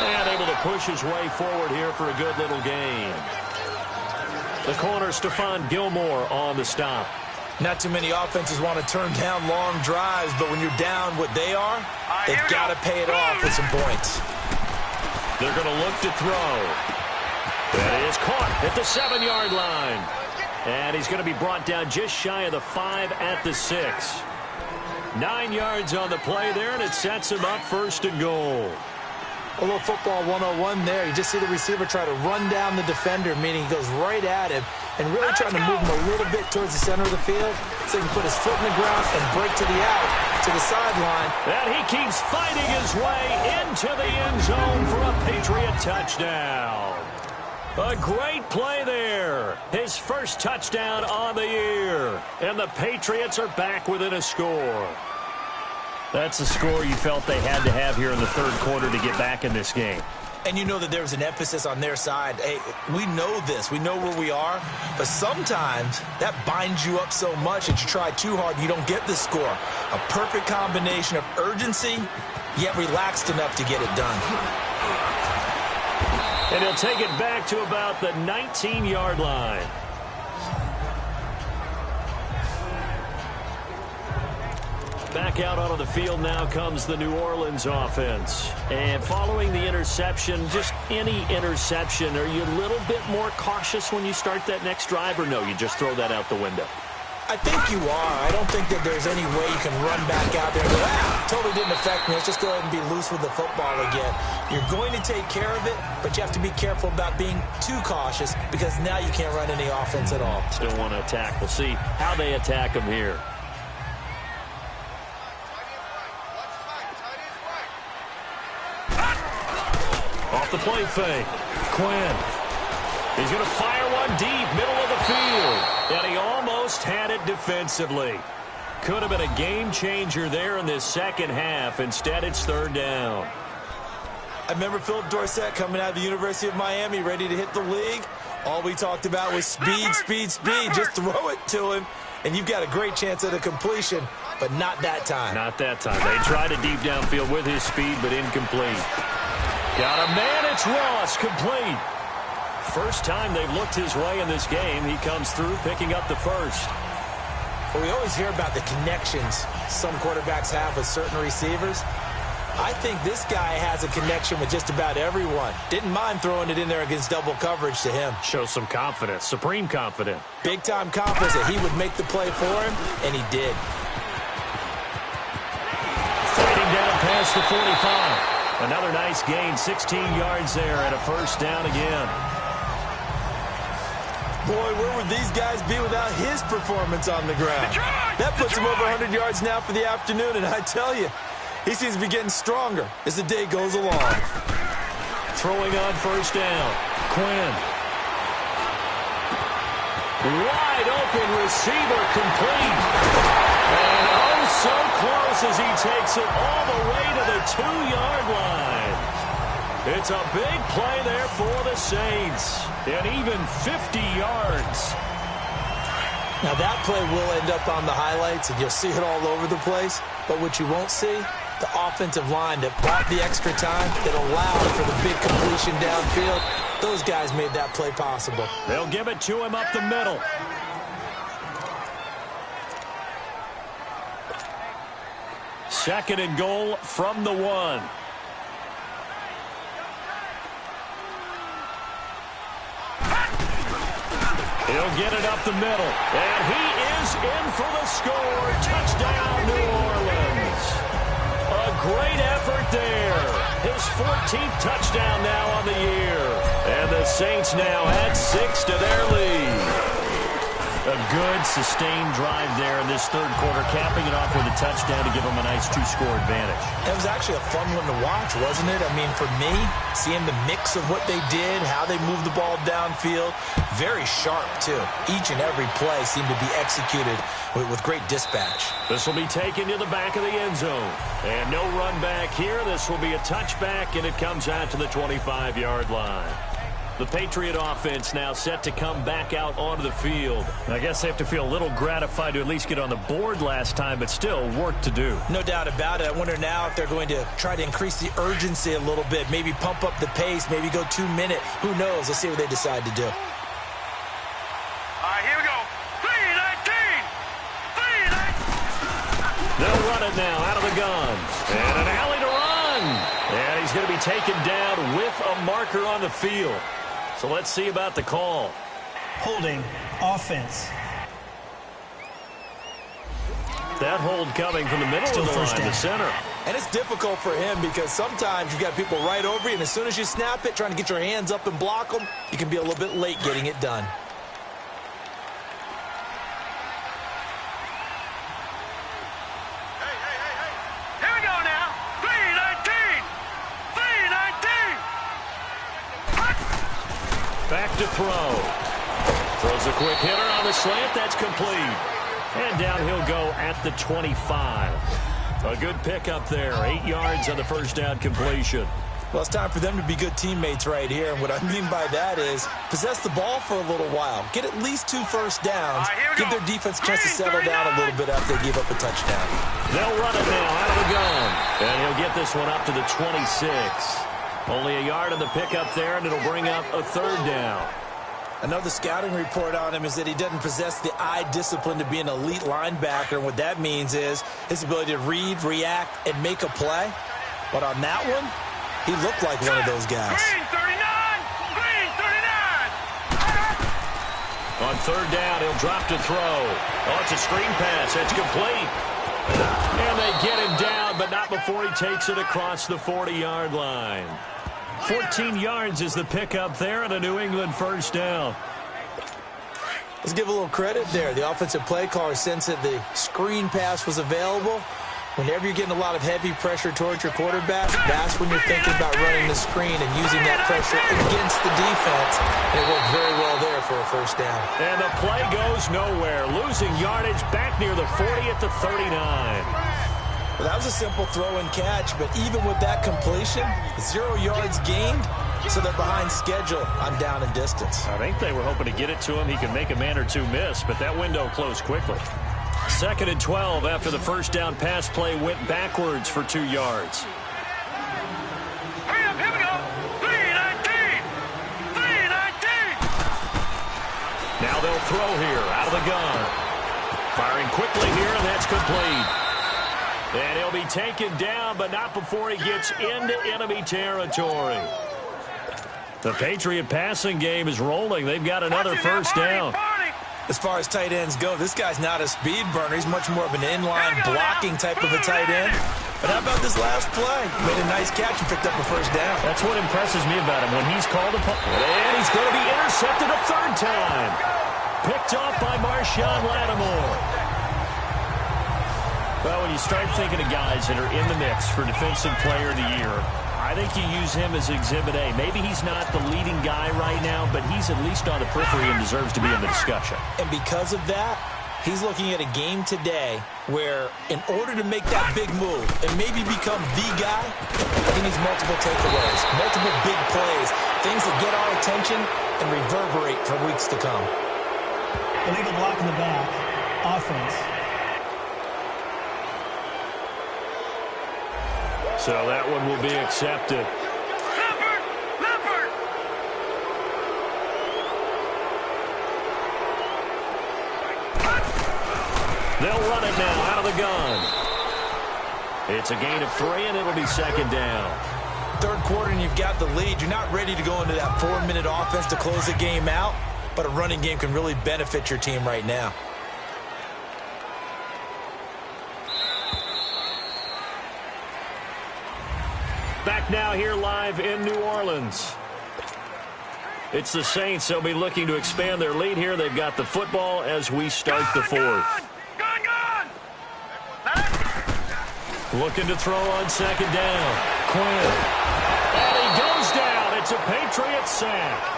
And able to push his way forward here for a good little gain. The corner, Stephon Gilmore on the stop. Not too many offenses want to turn down long drives, but when you're down what they are, they've got to pay it off with some points. They're going to look to throw. That is caught at the 7-yard line. And he's going to be brought down just shy of the 5 at the 6. 9 yards on the play there, and it sets him up 1st and goal. A little football 101 there. You just see the receiver try to run down the defender, meaning he goes right at him and really trying to move him a little bit towards the center of the field so he can put his foot in the ground and break to the out, to the sideline. And he keeps fighting his way into the end zone for a Patriot touchdown. A great play there. His first touchdown on the year. And the Patriots are back within a score. That's a score you felt they had to have here in the 3rd quarter to get back in this game. And you know that there's an emphasis on their side. Hey, we know this. We know where we are. But sometimes that binds you up so much that you try too hard, you don't get the score. A perfect combination of urgency, yet relaxed enough to get it done. And he'll take it back to about the 19-yard line. Back out onto the field now comes the New Orleans offense. And following the interception, just any interception, are you a little bit more cautious when you start that next drive, or no, you just throw that out the window? I think you are. I don't think that there's any way you can run back out there and go, totally didn't affect me. Let's just go ahead and be loose with the football again. You're going to take care of it, but you have to be careful about being too cautious because now you can't run any offense at all. Still want to attack. We'll see how they attack him here. Off the play fake. Quinn. He's going to fire one deep, middle of the field. And he almost had it defensively. Could have been a game changer there in this second half. Instead, it's 3rd down. I remember Philip Dorsett coming out of the University of Miami, ready to hit the league. All we talked about was speed, speed, speed. Just throw it to him, and you've got a great chance at a completion, but not that time. Not that time. They tried a deep downfield with his speed, but incomplete. Got a man. It's Ross, complete. First time they've looked his way in this game. He comes through, picking up the first. Well, we always hear about the connections some quarterbacks have with certain receivers. I think this guy has a connection with just about everyone. Didn't mind throwing it in there against double coverage to him. Shows some confidence, supreme confidence. Big-time confidence that he would make the play for him, and he did. Fighting down past the 45. Another nice gain, 16 yards there, and a first down again. Boy, where would these guys be without his performance on the ground? That puts him over 100 yards now for the afternoon, and I tell you, he seems to be getting stronger as the day goes along. Throwing on first down. Quinn. Wide open receiver complete. And oh, so close as he takes it all the way to the 2-yard line. It's a big play there for the Saints. And even 50 yards. Now that play will end up on the highlights, and you'll see it all over the place. But what you won't see, the offensive line that bought the extra time, that allowed for the big completion downfield. Those guys made that play possible. They'll give it to him up the middle. Second and goal from the 1. He'll get it up the middle. And he is in for the score. Touchdown, New Orleans. A great effort there. His 14th touchdown now on the year. And the Saints now add 6 to their lead. A good, sustained drive there in this third quarter, capping it off with a touchdown to give them a nice 2-score advantage. It was actually a fun one to watch, wasn't it? I mean, for me, seeing the mix of what they did, how they moved the ball downfield, very sharp, too. Each and every play seemed to be executed with great dispatch. This will be taken to the back of the end zone. And no run back here. This will be a touchback, and it comes out to the 25-yard line. The Patriot offense now set to come back out onto the field. I guess they have to feel a little gratified to at least get on the board last time, but still work to do. No doubt about it. I wonder now if they're going to try to increase the urgency a little bit, maybe pump up the pace, maybe go 2-minute. Who knows? Let's see what they decide to do. All right, here we go. 3-19. They'll run it now out of the gun. And an alley to run. And he's going to be taken down with a marker on the field. So let's see about the call. Holding offense. That hold coming from the middle Still of the first line, down. the center. And it's difficult for him because sometimes you've got people right over you, and as soon as you snap it, trying to get your hands up and block them, you can be a little bit late getting it done. Here we go now. 3-19. 3-19. Back to throw. Throws a quick hitter on the slant. That's complete. And down he'll go at the 25. A good pickup there. 8 yards on the first down completion. Well, it's time for them to be good teammates right here. And what I mean by that is possess the ball for a little while. Get at least 2 first downs. Give their defense a chance to settle down a little bit after they give up a touchdown. They'll run it now out of the gun. And he'll get this one up to the 26. Only a yard on the pickup there, and it'll bring up a third down. I know the scouting report on him is that he doesn't possess the eye discipline to be an elite linebacker. And what that means is his ability to read, react, and make a play. But on that one, he looked like one of those guys. Green 39. Green 39. On third down, he'll drop to throw. Oh, it's a screen pass. It's complete. And they get him down, but not before he takes it across the 40-yard line. 14 yards is the pickup there and a New England first down. Let's give a little credit there. The offensive play caller sensed that the screen pass was available. Whenever you're getting a lot of heavy pressure towards your quarterback, that's when you're thinking about running the screen and using that pressure against the defense. And it worked very well there for a first down. And the play goes nowhere. Losing yardage back near the 40 at the 39. Well, that was a simple throw and catch, but even with that completion, 0 yards gained, so they're behind schedule on down and distance. I think they were hoping to get it to him. He could make a man or two miss, but that window closed quickly. 2nd and 12 after the first down pass play went backwards for 2 yards. Hurry up, here we go. 3-19. 3-19. Now they'll throw here out of the gun. Firing quickly here, and that's complete. And he'll be taken down, but not before he gets into enemy territory. The Patriot passing game is rolling. They've got another first down. As far as tight ends go, this guy's not a speed burner. He's much more of an inline blocking type of a tight end. But how about this last play? Made a nice catch and picked up a first down. That's what impresses me about him. When he's called upon, and he's going to be intercepted a third time. Picked off by Marshawn Lattimore. Well, when you start thinking of guys that are in the mix for Defensive Player of the Year, I think you use him as Exhibit A. Maybe he's not the leading guy right now, but he's at least on the periphery and deserves to be in the discussion. And because of that, he's looking at a game today where in order to make that big move and maybe become the guy, he needs multiple takeaways, multiple big plays, things that get our attention and reverberate for weeks to come. Illegal block in the back. Offense. So that one will be accepted. Leopard! They'll run it now out of the gun. It's a gain of 3, and it'll be second down. Third quarter and you've got the lead. You're not ready to go into that 4-minute offense to close the game out, but a running game can really benefit your team right now. Back now here live in New Orleans. It's the Saints. They'll be looking to expand their lead here. They've got the football as we start the fourth. Gone! Looking to throw on second down. Quinn. And he goes down. It's a Patriots sack.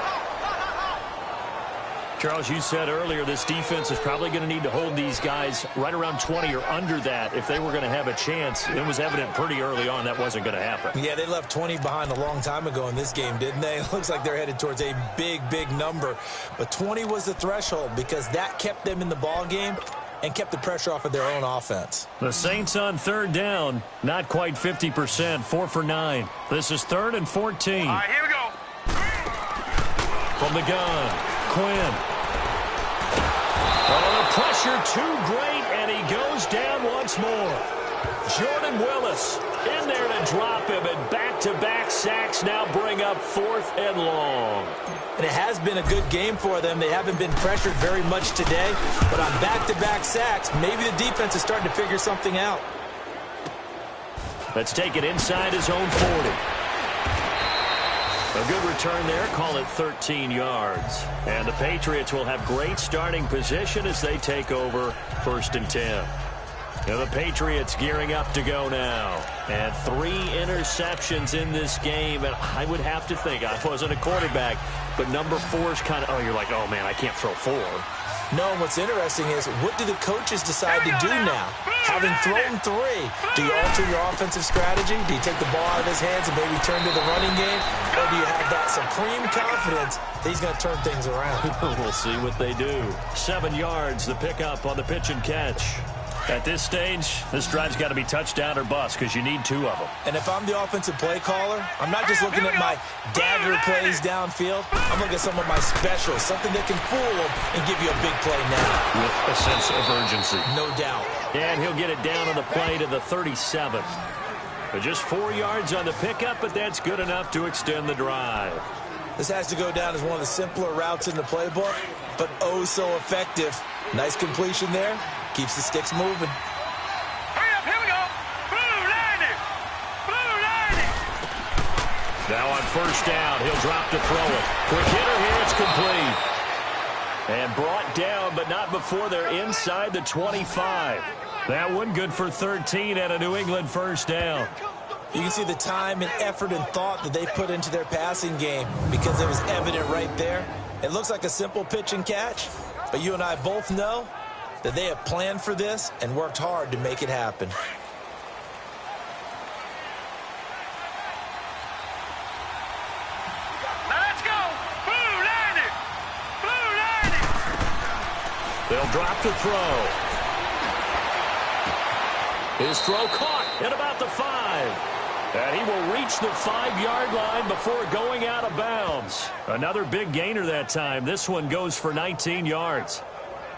Charles, you said earlier this defense is probably going to need to hold these guys right around 20 or under that if they were going to have a chance. It was evident pretty early on that wasn't going to happen. Yeah, they left 20 behind a long time ago in this game, didn't they? It looks like they're headed towards a big number. But 20 was the threshold because that kept them in the ball game and kept the pressure off of their own offense. The Saints on third down, not quite 50%, 4 for 9. This is 3rd and 14. All right, here we go. From the gun, Quinn. Oh, the pressure too great, and he goes down once more. Jordan Willis in there to drop him, and back-to-back sacks now bring up 4th and long. And it has been a good game for them. They haven't been pressured very much today, but on back-to-back sacks, maybe the defense is starting to figure something out. Let's take it inside his own 40. A good return there, call it 13 yards. And the Patriots will have great starting position as they take over 1st and 10. And the Patriots gearing up to go now. And 3 interceptions in this game. And I would have to think, I wasn't a quarterback, but number 4 is kind of, oh, you're like, oh, man, I can't throw 4. No, and what's interesting is, what do the coaches decide to do now? Having thrown 3, do you alter your offensive strategy? Do you take the ball out of his hands and maybe turn to the running game? Or do you have that supreme confidence that he's going to turn things around? We'll see what they do. 7 yards, the pickup on the pitch and catch. At this stage, this drive's got to be touchdown or bust because you need 2 of them. And if I'm the offensive play caller, I'm not just looking at my dagger plays downfield. I'm looking at some of my specials, something that can fool them and give you a big play now. With a sense of urgency. No doubt. And he'll get it down on the play to the 37. But just 4 yards on the pickup, but that's good enough to extend the drive. This has to go down as one of the simpler routes in the playbook, but oh so effective. Nice completion there. Keeps the sticks moving. Hurry up, here we go. Blue line. Now on first down, he'll drop to throw it. Quick hitter here, it's complete. And brought down, but not before they're inside the 25. That one good for 13 and a New England first down. You can see the time and effort and thought that they put into their passing game because it was evident right there. It looks like a simple pitch and catch, but you and I both know that they have planned for this and worked hard to make it happen. Now let's go. Blue line. They'll drop to throw. His throw caught at about the 5. And he will reach the 5-yard line before going out of bounds. Another big gainer that time. This one goes for 19 yards.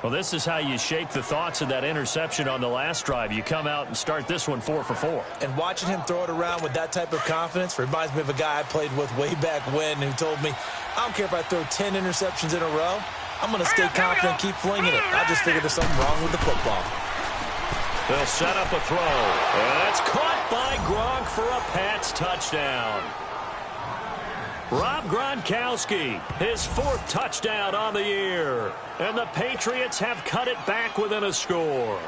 Well, this is how you shake the thoughts of that interception on the last drive. You come out and start this one 4 for 4. And watching him throw it around with that type of confidence reminds me of a guy I played with way back when who told me, I don't care if I throw 10 interceptions in a row. I'm going to stay confident, keep flinging it. I just figured there's something wrong with the football. They'll set up a throw. And that's caught by Gronk for a Pats touchdown. Rob Gronkowski, his 4th touchdown on the year. And the Patriots have cut it back within a score.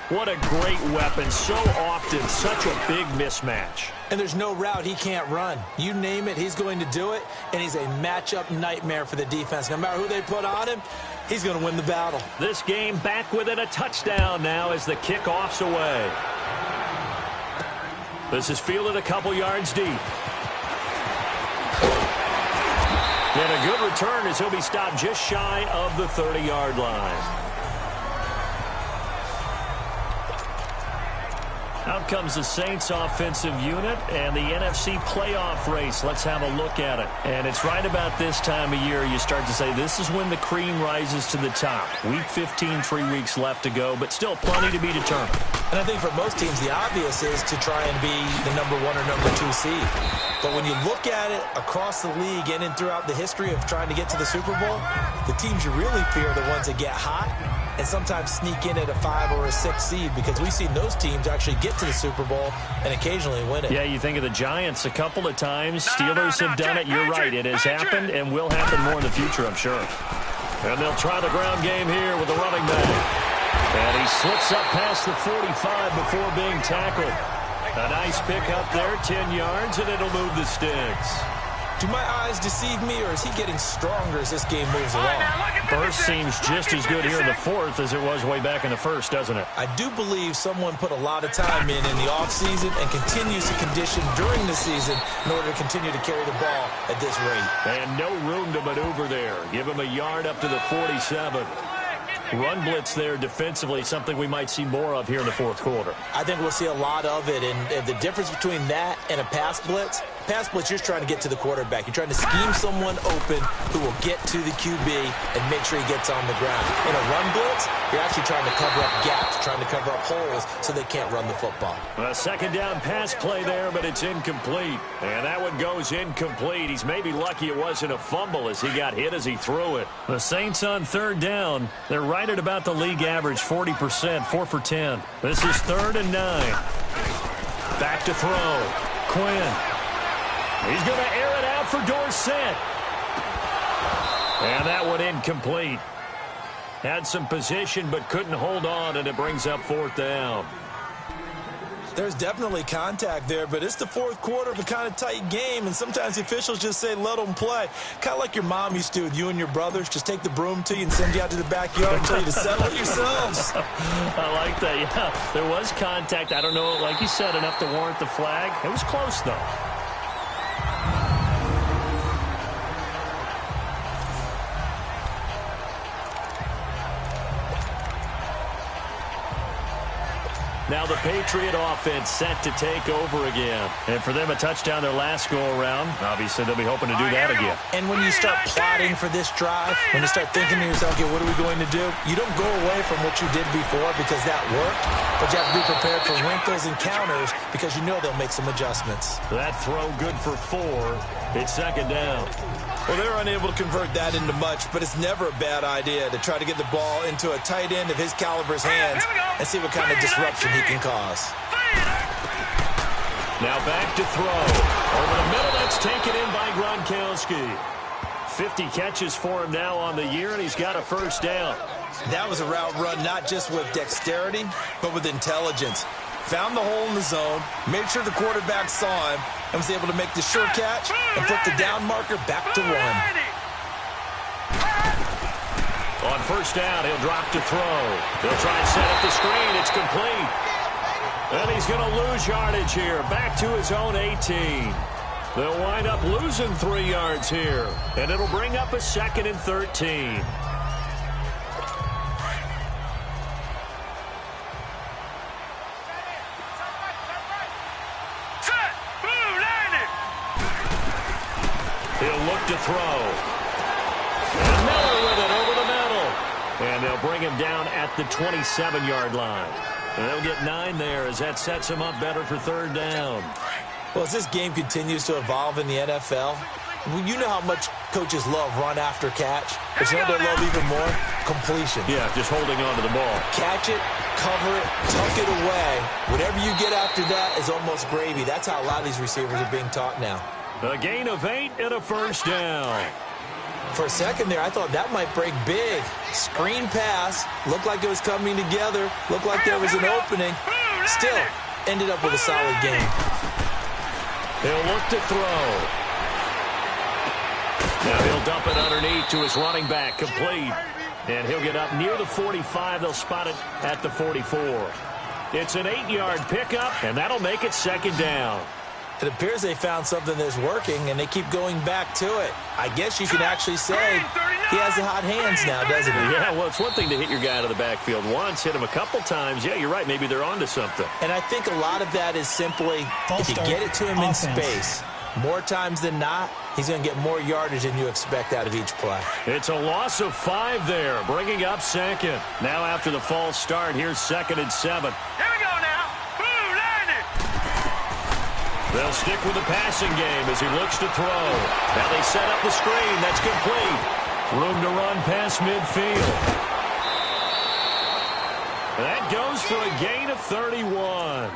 What a great weapon. So often, such a big mismatch. And there's no route he can't run. You name it, he's going to do it. And he's a matchup nightmare for the defense. No matter who they put on him, he's going to win the battle. This game back within a touchdown now as the kickoff's away. This is fielded a couple yards deep. And a good return as he'll be stopped just shy of the 30-yard line. Out comes the Saints offensive unit and the NFC playoff race. Let's have a look at it. And it's right about this time of year you start to say this is when the cream rises to the top. Week 15, 3 weeks left to go, but still plenty to be determined. And I think for most teams, the obvious is to try and be the number 1 or number 2 seed. But when you look at it across the league and throughout the history of trying to get to the Super Bowl, the teams you really fear are the ones that get hot and sometimes sneak in at a 5 or a 6 seed, because we've seen those teams actually get to the Super Bowl and occasionally win it. Yeah, you think of the Giants a couple of times. Steelers have done it. You're right. It has happened and will happen more in the future, I'm sure. And they'll try the ground game here with the running back. And he slips up past the 45 before being tackled. A nice pick up there, 10 yards, and it'll move the sticks. Do my eyes deceive me, or is he getting stronger as this game moves along? Burst seems just as good here in the 4th as it was way back in the 1st, doesn't it? I do believe someone put a lot of time in the offseason and continues to condition during the season in order to continue to carry the ball at this rate. And no room to maneuver there. Give him a yard up to the 47. Run blitz there defensively, something we might see more of here in the 4th quarter. I think we'll see a lot of it, and the difference between that and a pass blitz, you're trying to get to the quarterback. You're trying to scheme someone open who will get to the QB and make sure he gets on the ground. In a run blitz, you're actually trying to cover up gaps, trying to cover up holes so they can't run the football. A second down pass play there, but it's incomplete. And that one goes incomplete. He's maybe lucky it wasn't a fumble as he got hit as he threw it. The Saints on 3rd down. They're right at about the league average, 40%, 4 for 10. This is 3rd and 9. Back to throw. Quinn. He's going to air it out for Dorsett. And that one incomplete. Had some position but couldn't hold on, and it brings up 4th down. There's definitely contact there, but it's the 4th quarter of a kind of tight game, and sometimes the officials just say, let them play. Kind of like your mom used to with you and your brothers. Just take the broom to you and send you out to the backyard and tell you to settle it yourselves. I like that, yeah. There was contact. I don't know, like you said, enough to warrant the flag. It was close, though. Now the Patriot offense set to take over again. And for them, a touchdown their last go-around. Obviously, they'll be hoping to do that again. And when you start plotting for this drive, when you start thinking to yourself, okay, what are we going to do? You don't go away from what you did before because that worked, but you have to be prepared for wrinkles and counters because you know they'll make some adjustments. That throw good for 4. It's 2nd down. Well, they're unable to convert that into much, but it's never a bad idea to try to get the ball into a tight end of his caliber's hands and see what kind of disruption he can cause. Now back to throw. Over the middle, that's taken in by Gronkowski. 50 catches for him now on the year, and he's got a 1st down. That was a route run not just with dexterity, but with intelligence. Found the hole in the zone, made sure the quarterback saw him, and was able to make the sure catch and put the down marker back to 1. On 1st down, he'll drop to throw. They'll try and set up the screen. It's complete. And he's going to lose yardage here. Back to his own 18. They'll wind up losing 3 yards here. And it'll bring up a 2nd and 13. He'll look to throw. And Miller with it over the middle. And They'll bring him down at the 27-yard line. And they'll get 9 there as that sets him up better for third down. Well, as this game continues to evolve in the NFL, you know how much coaches love run after catch, but you know what they love even more? Completion. Yeah, just holding on to the ball. Catch it, cover it, tuck it away. Whatever you get after that is almost gravy. That's how a lot of these receivers are being taught now. A gain of 8 and a first down. For a second there, I thought that might break big. Screen pass, looked like it was coming together, looked like there was an opening. Still, ended up with a solid game. He'll look to throw. Now he'll dump it underneath to his running back, complete. And he'll get up near the 45. They'll spot it at the 44. It's an 8-yard pickup, and that'll make it second down. It appears they found something that's working, and they keep going back to it. I guess you can actually say he has the hot hands now, doesn't he? Yeah, well, it's one thing to hit your guy out of the backfield once, hit him a couple times. Yeah, you're right. Maybe they're onto something. And I think a lot of that is simply if you get it to him in space, more times than not, he's going to get more yardage than you expect out of each play. It's a loss of 5 there, bringing up second. Now after the false start, here's 2nd and 7. Here we go now. They'll stick with the passing game as he looks to throw. Now they set up the screen. That's complete. Room to run past midfield. That goes for a gain of 31.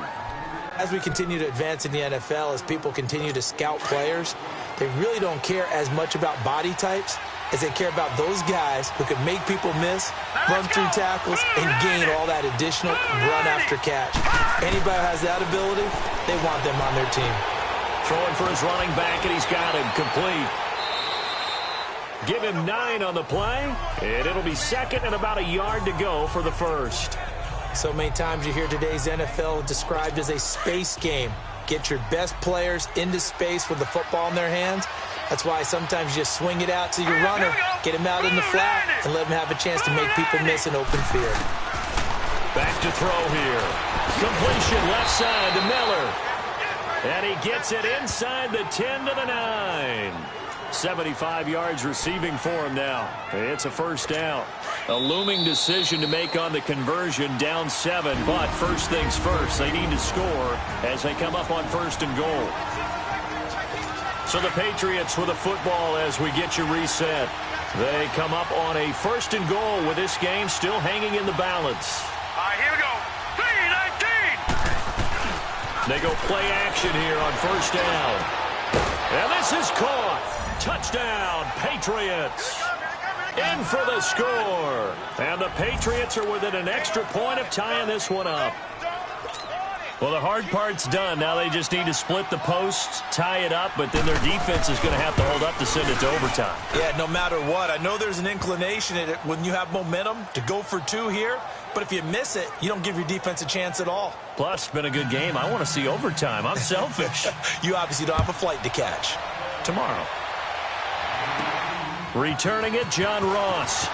As we continue to advance in the NFL, as people continue to scout players, they really don't care as much about body types as they care about those guys who can make people miss, run through tackles, and gain all that additional run after catch. Anybody who has that ability, they want them on their team. Throwing for his running back, and he's got him complete. Give him 9 on the play, and it'll be second and about a yard to go for the first. So many times you hear today's NFL described as a space game. Get your best players into space with the football in their hands. That's why sometimes you just swing it out to your runner, get him out in the flat, and let him have a chance to make people miss an open field. Back to throw here. Completion left side to Miller. And he gets it inside the 10 to the 9. 75 yards receiving for him now. It's a first down. A looming decision to make on the conversion, down 7. But first things first, they need to score as they come up on 1st and goal. So the Patriots with a football as we get you reset. They come up on a 1st and goal with this game still hanging in the balance. All right, here we go. 3-19. They go play action here on 1st down. And this is caught. Touchdown, Patriots. In for the score. And the Patriots are within an extra point of tying this one up. Well, the hard part's done. Now they just need to split the posts, tie it up, but then their defense is going to have to hold up to send it to overtime. Yeah, no matter what. I know there's an inclination in it when you have momentum to go for 2 here, but if you miss it, you don't give your defense a chance at all. Plus, it's been a good game. I want to see overtime. I'm selfish. You obviously don't have a flight to catch. Tomorrow. Returning it, John Ross.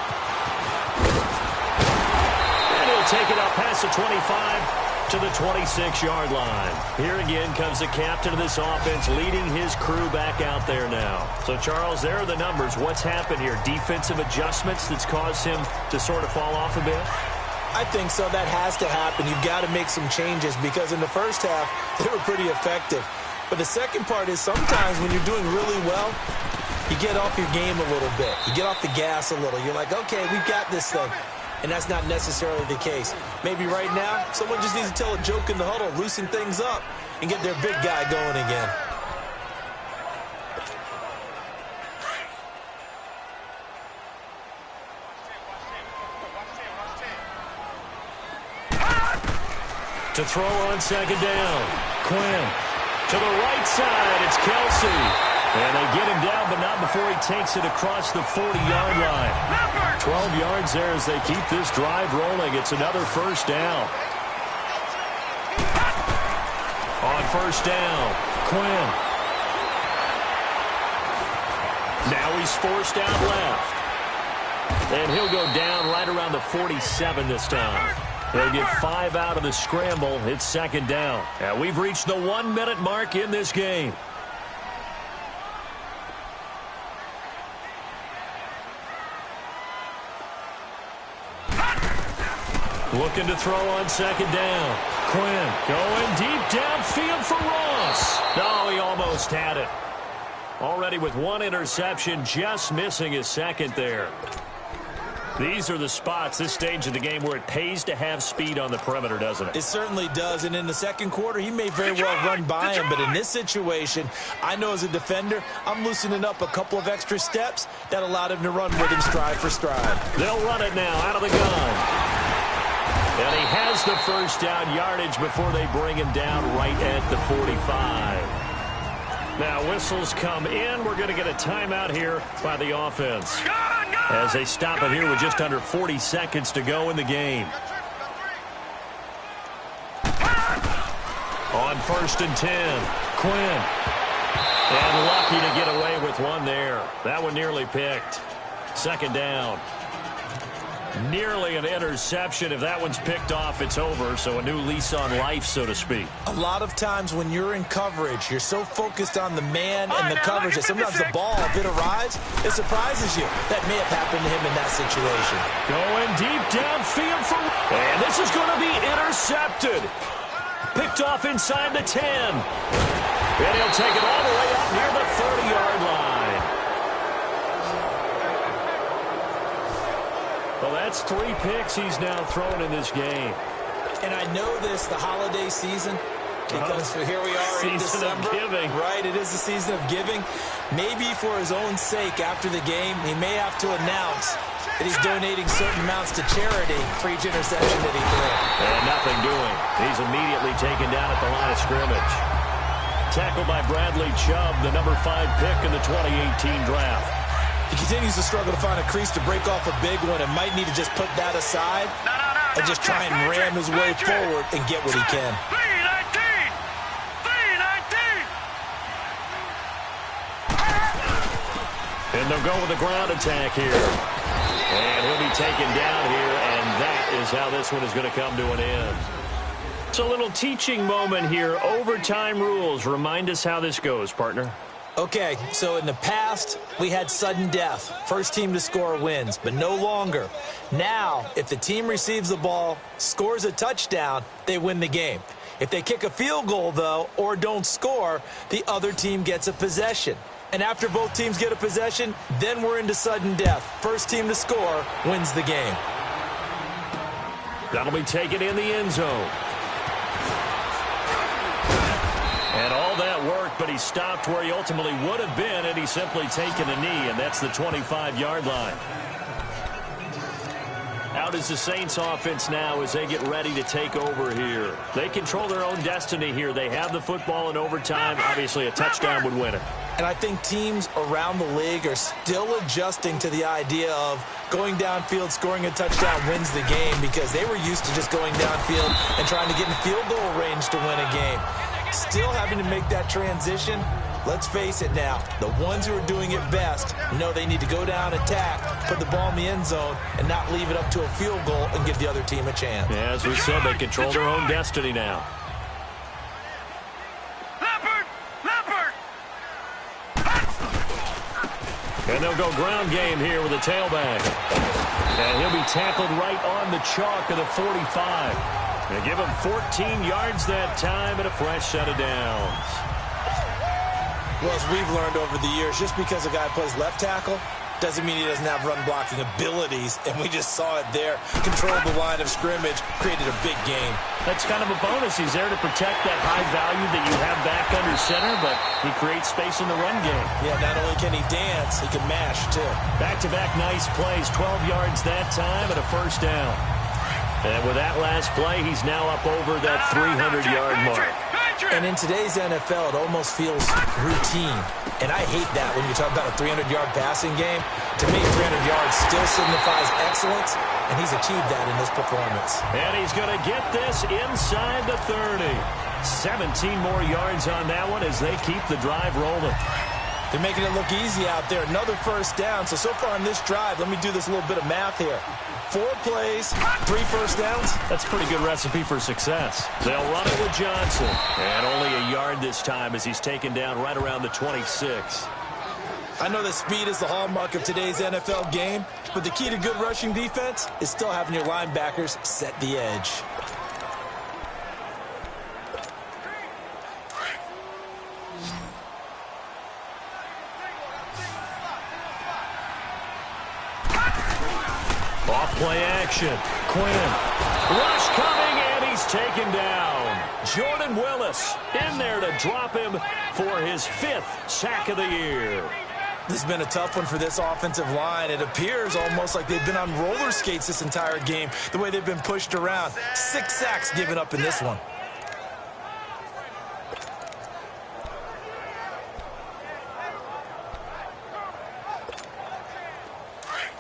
And he'll take it out past the 25 to the 26-yard line. Here again comes the captain of this offense leading his crew back out there now. So, Charles, there are the numbers. What's happened here? Defensive adjustments that's caused him to sort of fall off a bit? I think so. That has to happen. You've got to make some changes because in the first half, they were pretty effective. But the second part is sometimes when you're doing really well, you get off your game a little bit. You get off the gas a little. You're like, okay, we've got this thing. And that's not necessarily the case. Maybe right now, someone just needs to tell a joke in the huddle, loosen things up, and get their big guy going again. To throw on 2nd down. Quinn. To the right side, it's Kelsey. And they get him down, but not before he takes it across the 40-yard line. 12 yards there as they keep this drive rolling. It's another first down. On 1st down, Quinn. Now he's forced out left. And he'll go down right around the 47 this time. They'll get 5 out of the scramble. It's 2nd down. And we've reached the 1-minute mark in this game. Looking to throw on second down. Quinn going deep downfield for Ross. No, he almost had it. Already with one interception, just missing his second there. These are the spots, this stage of the game, where it pays to have speed on the perimeter, doesn't it? It certainly does, and in the second quarter, he may very well run by him, but in this situation, I know as a defender, I'm loosening up a couple of extra steps that allowed him to run with him stride for stride. They'll run it now out of the gun. And he has the first down yardage before they bring him down right at the 45. Now whistles come in. We're going to get a timeout here by the offense as they stop it here with just under 40 seconds to go in the game. On 1st and 10, Quinn. And lucky to get away with one there. That one nearly picked. Second down. Nearly an interception. If that one's picked off, it's over. So a new lease on life, so to speak. A lot of times when you're in coverage, you're so focused on the man and the coverage that sometimes the ball, if it arrives, it surprises you. That may have happened to him in that situation. Going deep downfield for... And this is going to be intercepted. Picked off inside the 10. And he'll take it all the way up near the 30-yard line. Well, that's 3 picks he's now thrown in this game. And I know this, the holiday season, because here we are in December. Season of giving. Right, it is the season of giving. Maybe for his own sake after the game, he may have to announce that he's donating certain amounts to charity for each interception that he threw. And nothing doing. He's immediately taken down at the line of scrimmage. Tackled by Bradley Chubb, the number 5 pick in the 2018 draft. He continues to struggle to find a crease to break off a big one and might need to just put that aside and just try and ram his way forward and get what he can. 319! And they'll go with a ground attack here. And he'll be taken down here, and that is how this one is going to come to an end. It's a little teaching moment here. Overtime rules. Remind us how this goes, partner. Okay, so in the past, we had sudden death. First team to score wins, but no longer. Now, if the team receives the ball, scores a touchdown, they win the game. If they kick a field goal, though, or don't score, the other team gets a possession. And after both teams get a possession, then we're into sudden death. First team to score wins the game. That'll be taken in the end zone. And all that worked, but he stopped where he ultimately would have been, and he's simply taken a knee, and that's the 25-yard line. Out is the Saints offense now as they get ready to take over here. They control their own destiny here. They have the football in overtime. Obviously, a touchdown would win it. And I think teams around the league are still adjusting to the idea of going downfield, scoring a touchdown wins the game, because they were used to just going downfield and trying to get in field goal range to win a game. Still having to make that transition. Let's face it now, the ones who are doing it best know they need to go down, attack, put the ball in the end zone, and not leave it up to a field goal and give the other team a chance. Yeah, as we said, they control their own destiny now. And they'll go ground game here with a tailback. And he'll be tackled right on the chalk of the 45. They give him 14 yards that time and a fresh set of downs. Well, as we've learned over the years, just because a guy plays left tackle doesn't mean he doesn't have run-blocking abilities, and we just saw it there. Controlled the line of scrimmage, created a big game. That's kind of a bonus. He's there to protect that high value that you have back under center, but he creates space in the run game. Yeah, not only can he dance, he can mash, too. Back-to-back nice plays, 12 yards that time and a first down. And with that last play, he's now up over that 300-yard mark. And in today's NFL, it almost feels routine. And I hate that when you talk about a 300-yard passing game. To me, 300 yards still signifies excellence, and he's achieved that in this performance. And he's going to get this inside the 30. 17 more yards on that one as they keep the drive rolling. They're making it look easy out there. Another first down. So far on this drive, let me do this little bit of math here. 4 plays, 3 first downs. That's a pretty good recipe for success. They'll run it with Johnson. And only a yard this time as he's taken down right around the 26. I know that speed is the hallmark of today's NFL game, but the key to good rushing defense is still having your linebackers set the edge. Off-play action. Quinn. Rush coming, and he's taken down. Jordan Willis in there to drop him for his 5th sack of the year. This has been a tough one for this offensive line. It appears almost like they've been on roller skates this entire game, the way they've been pushed around. 6 sacks given up in this one.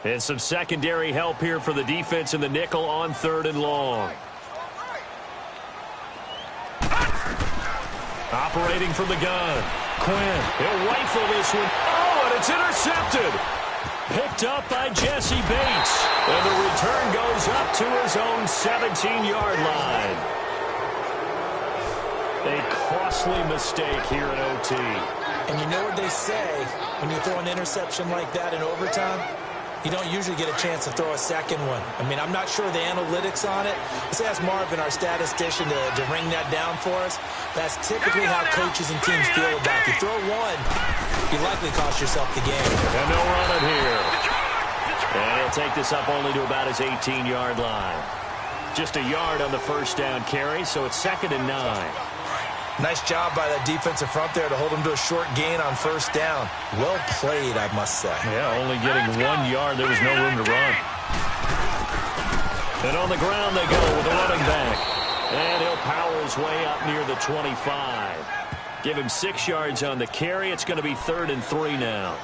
And some secondary help here for the defense in the nickel on 3rd and long. Operating from the gun. Quinn. He'll rifle this one. Oh, and it's intercepted. Picked up by Jesse Bates. And the return goes up to his own 17-yard line. A costly mistake here in OT. And you know what they say, when you throw an interception like that in overtime? You don't usually get a chance to throw a second one. I mean, I'm not sure the analytics on it. Let's ask Marvin, our statistician, to ring that down for us. That's typically how coaches and teams feel about it. You throw one, you likely cost yourself the game. And no running here. And he'll take this up only to about his 18-yard line. Just a yard on the first down carry, so it's 2nd and 9. Nice job by that defensive front there to hold him to a short gain on first down. Well played, I must say. Yeah, only getting 1 yard. There was no room to run. And on the ground they go with a running back. And he'll power his way up near the 25. Give him 6 yards on the carry. It's going to be 3rd and 3 now.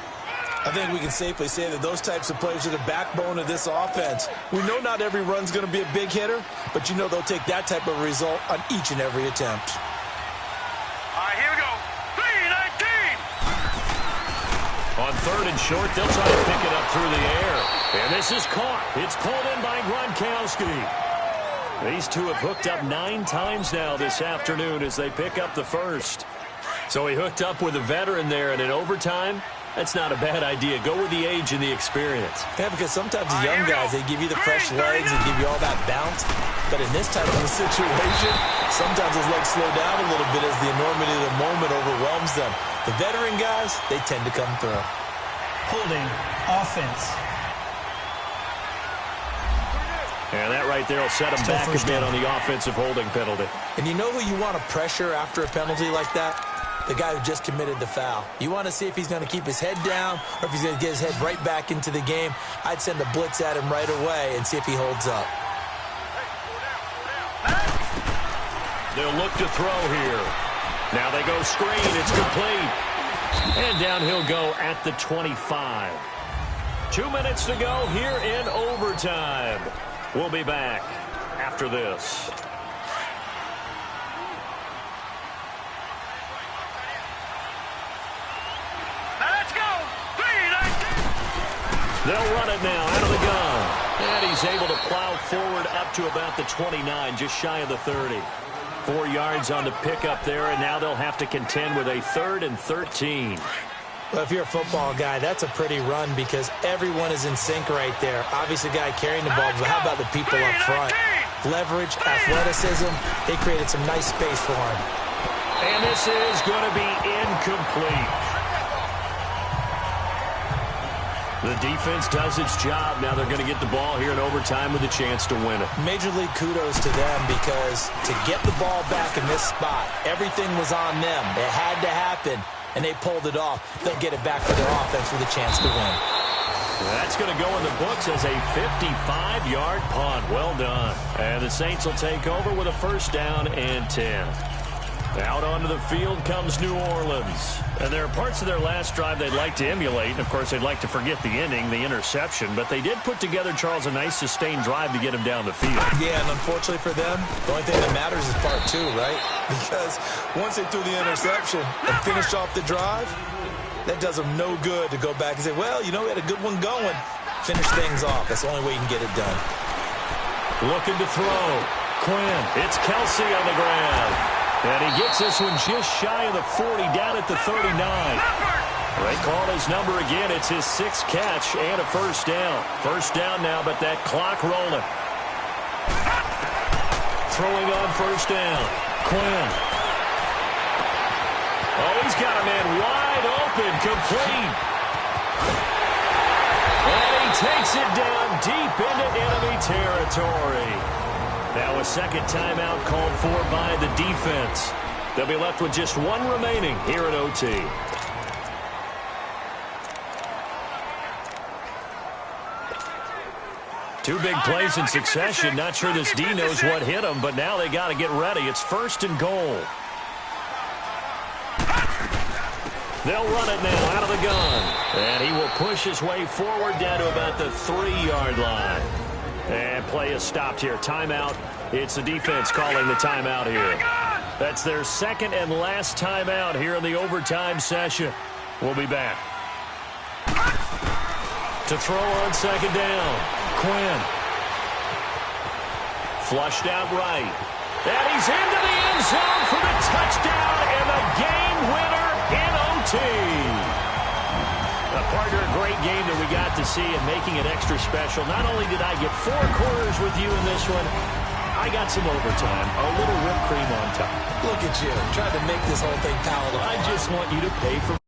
I think we can safely say that those types of plays are the backbone of this offense. We know not every run's going to be a big hitter, but you know they'll take that type of result on each and every attempt. On 3rd and short, they'll try to pick it up through the air. And this is caught. It's pulled in by Gronkowski. These two have hooked up 9 times now this afternoon as they pick up the first. So he hooked up with a veteran there, and in overtime, that's not a bad idea. Go with the age and the experience. Yeah, because sometimes the young guys, they give you the fresh legs and give you all that bounce. But in this type of a situation, sometimes those legs slow down a little bit as the enormity of the moment overwhelms them. The veteran guys, they tend to come through. Holding offense. And that right there will set him back a bit on the offensive holding penalty. And you know who you want to pressure after a penalty like that? The guy who just committed the foul. You want to see if he's going to keep his head down or if he's going to get his head right back into the game. I'd send a blitz at him right away and see if he holds up. They'll look to throw here. Now they go screen. It's complete. And down he'll go at the 25. 2 minutes to go here in overtime. We'll be back after this. Let's go. They'll run it now out of the gun. And he's able to plow forward up to about the 29, just shy of the 30. 4 yards on the pickup there, and now they'll have to contend with a 3rd and 13. Well, if you're a football guy, that's a pretty run because everyone is in sync right there. Obviously, the guy carrying the ball, but how about the people up front? Leverage, athleticism, they created some nice space for him. And this is going to be incomplete. The defense does its job. Now they're going to get the ball here in overtime with a chance to win it. Major league kudos to them because to get the ball back in this spot, everything was on them. It had to happen, and they pulled it off. They'll get it back for their offense with a chance to win. That's going to go in the books as a 55-yard punt. Well done. And the Saints will take over with a 1st down and 10. Out onto the field comes New Orleans. And there are parts of their last drive they'd like to emulate. And, of course, they'd like to forget the inning, the interception. But they did put together, Charles, a nice sustained drive to get him down the field. Yeah, and unfortunately for them, the only thing that matters is part 2, right? Because once they threw the interception and finished off the drive, that does them no good to go back and say, well, you know, we had a good one going. Finish things off. That's the only way you can get it done. Looking to throw. Quinn. It's Kelsey on the ground. And he gets this one just shy of the 40, down at the 39. They call his number again. It's his 6th catch and a first down. First down now, but that clock rolling. Throwing on first down. Quinn. Oh, he's got a man wide open, complete. And he takes it down deep into enemy territory. Now a second timeout called for by the defense. They'll be left with just one remaining here at OT. Two big plays in succession. Not sure this D knows what hit him, but now they got to get ready. It's 1st and goal. They'll run it now out of the gun. And he will push his way forward down to about the 3-yard line. And play is stopped here. Timeout. It's the defense calling the timeout here. That's their 2nd and last timeout here in the overtime session. We'll be back. To throw on 2nd down. Quinn. Flushed out right. And he's into the end zone for the touchdown and the game winner in OT. Partner, a great game that we got to see and making it extra special. Not only did I get 4 quarters with you in this one, I got some overtime, a little whipped cream on top. Look at you, trying to make this whole thing palatable. I just want you to pay for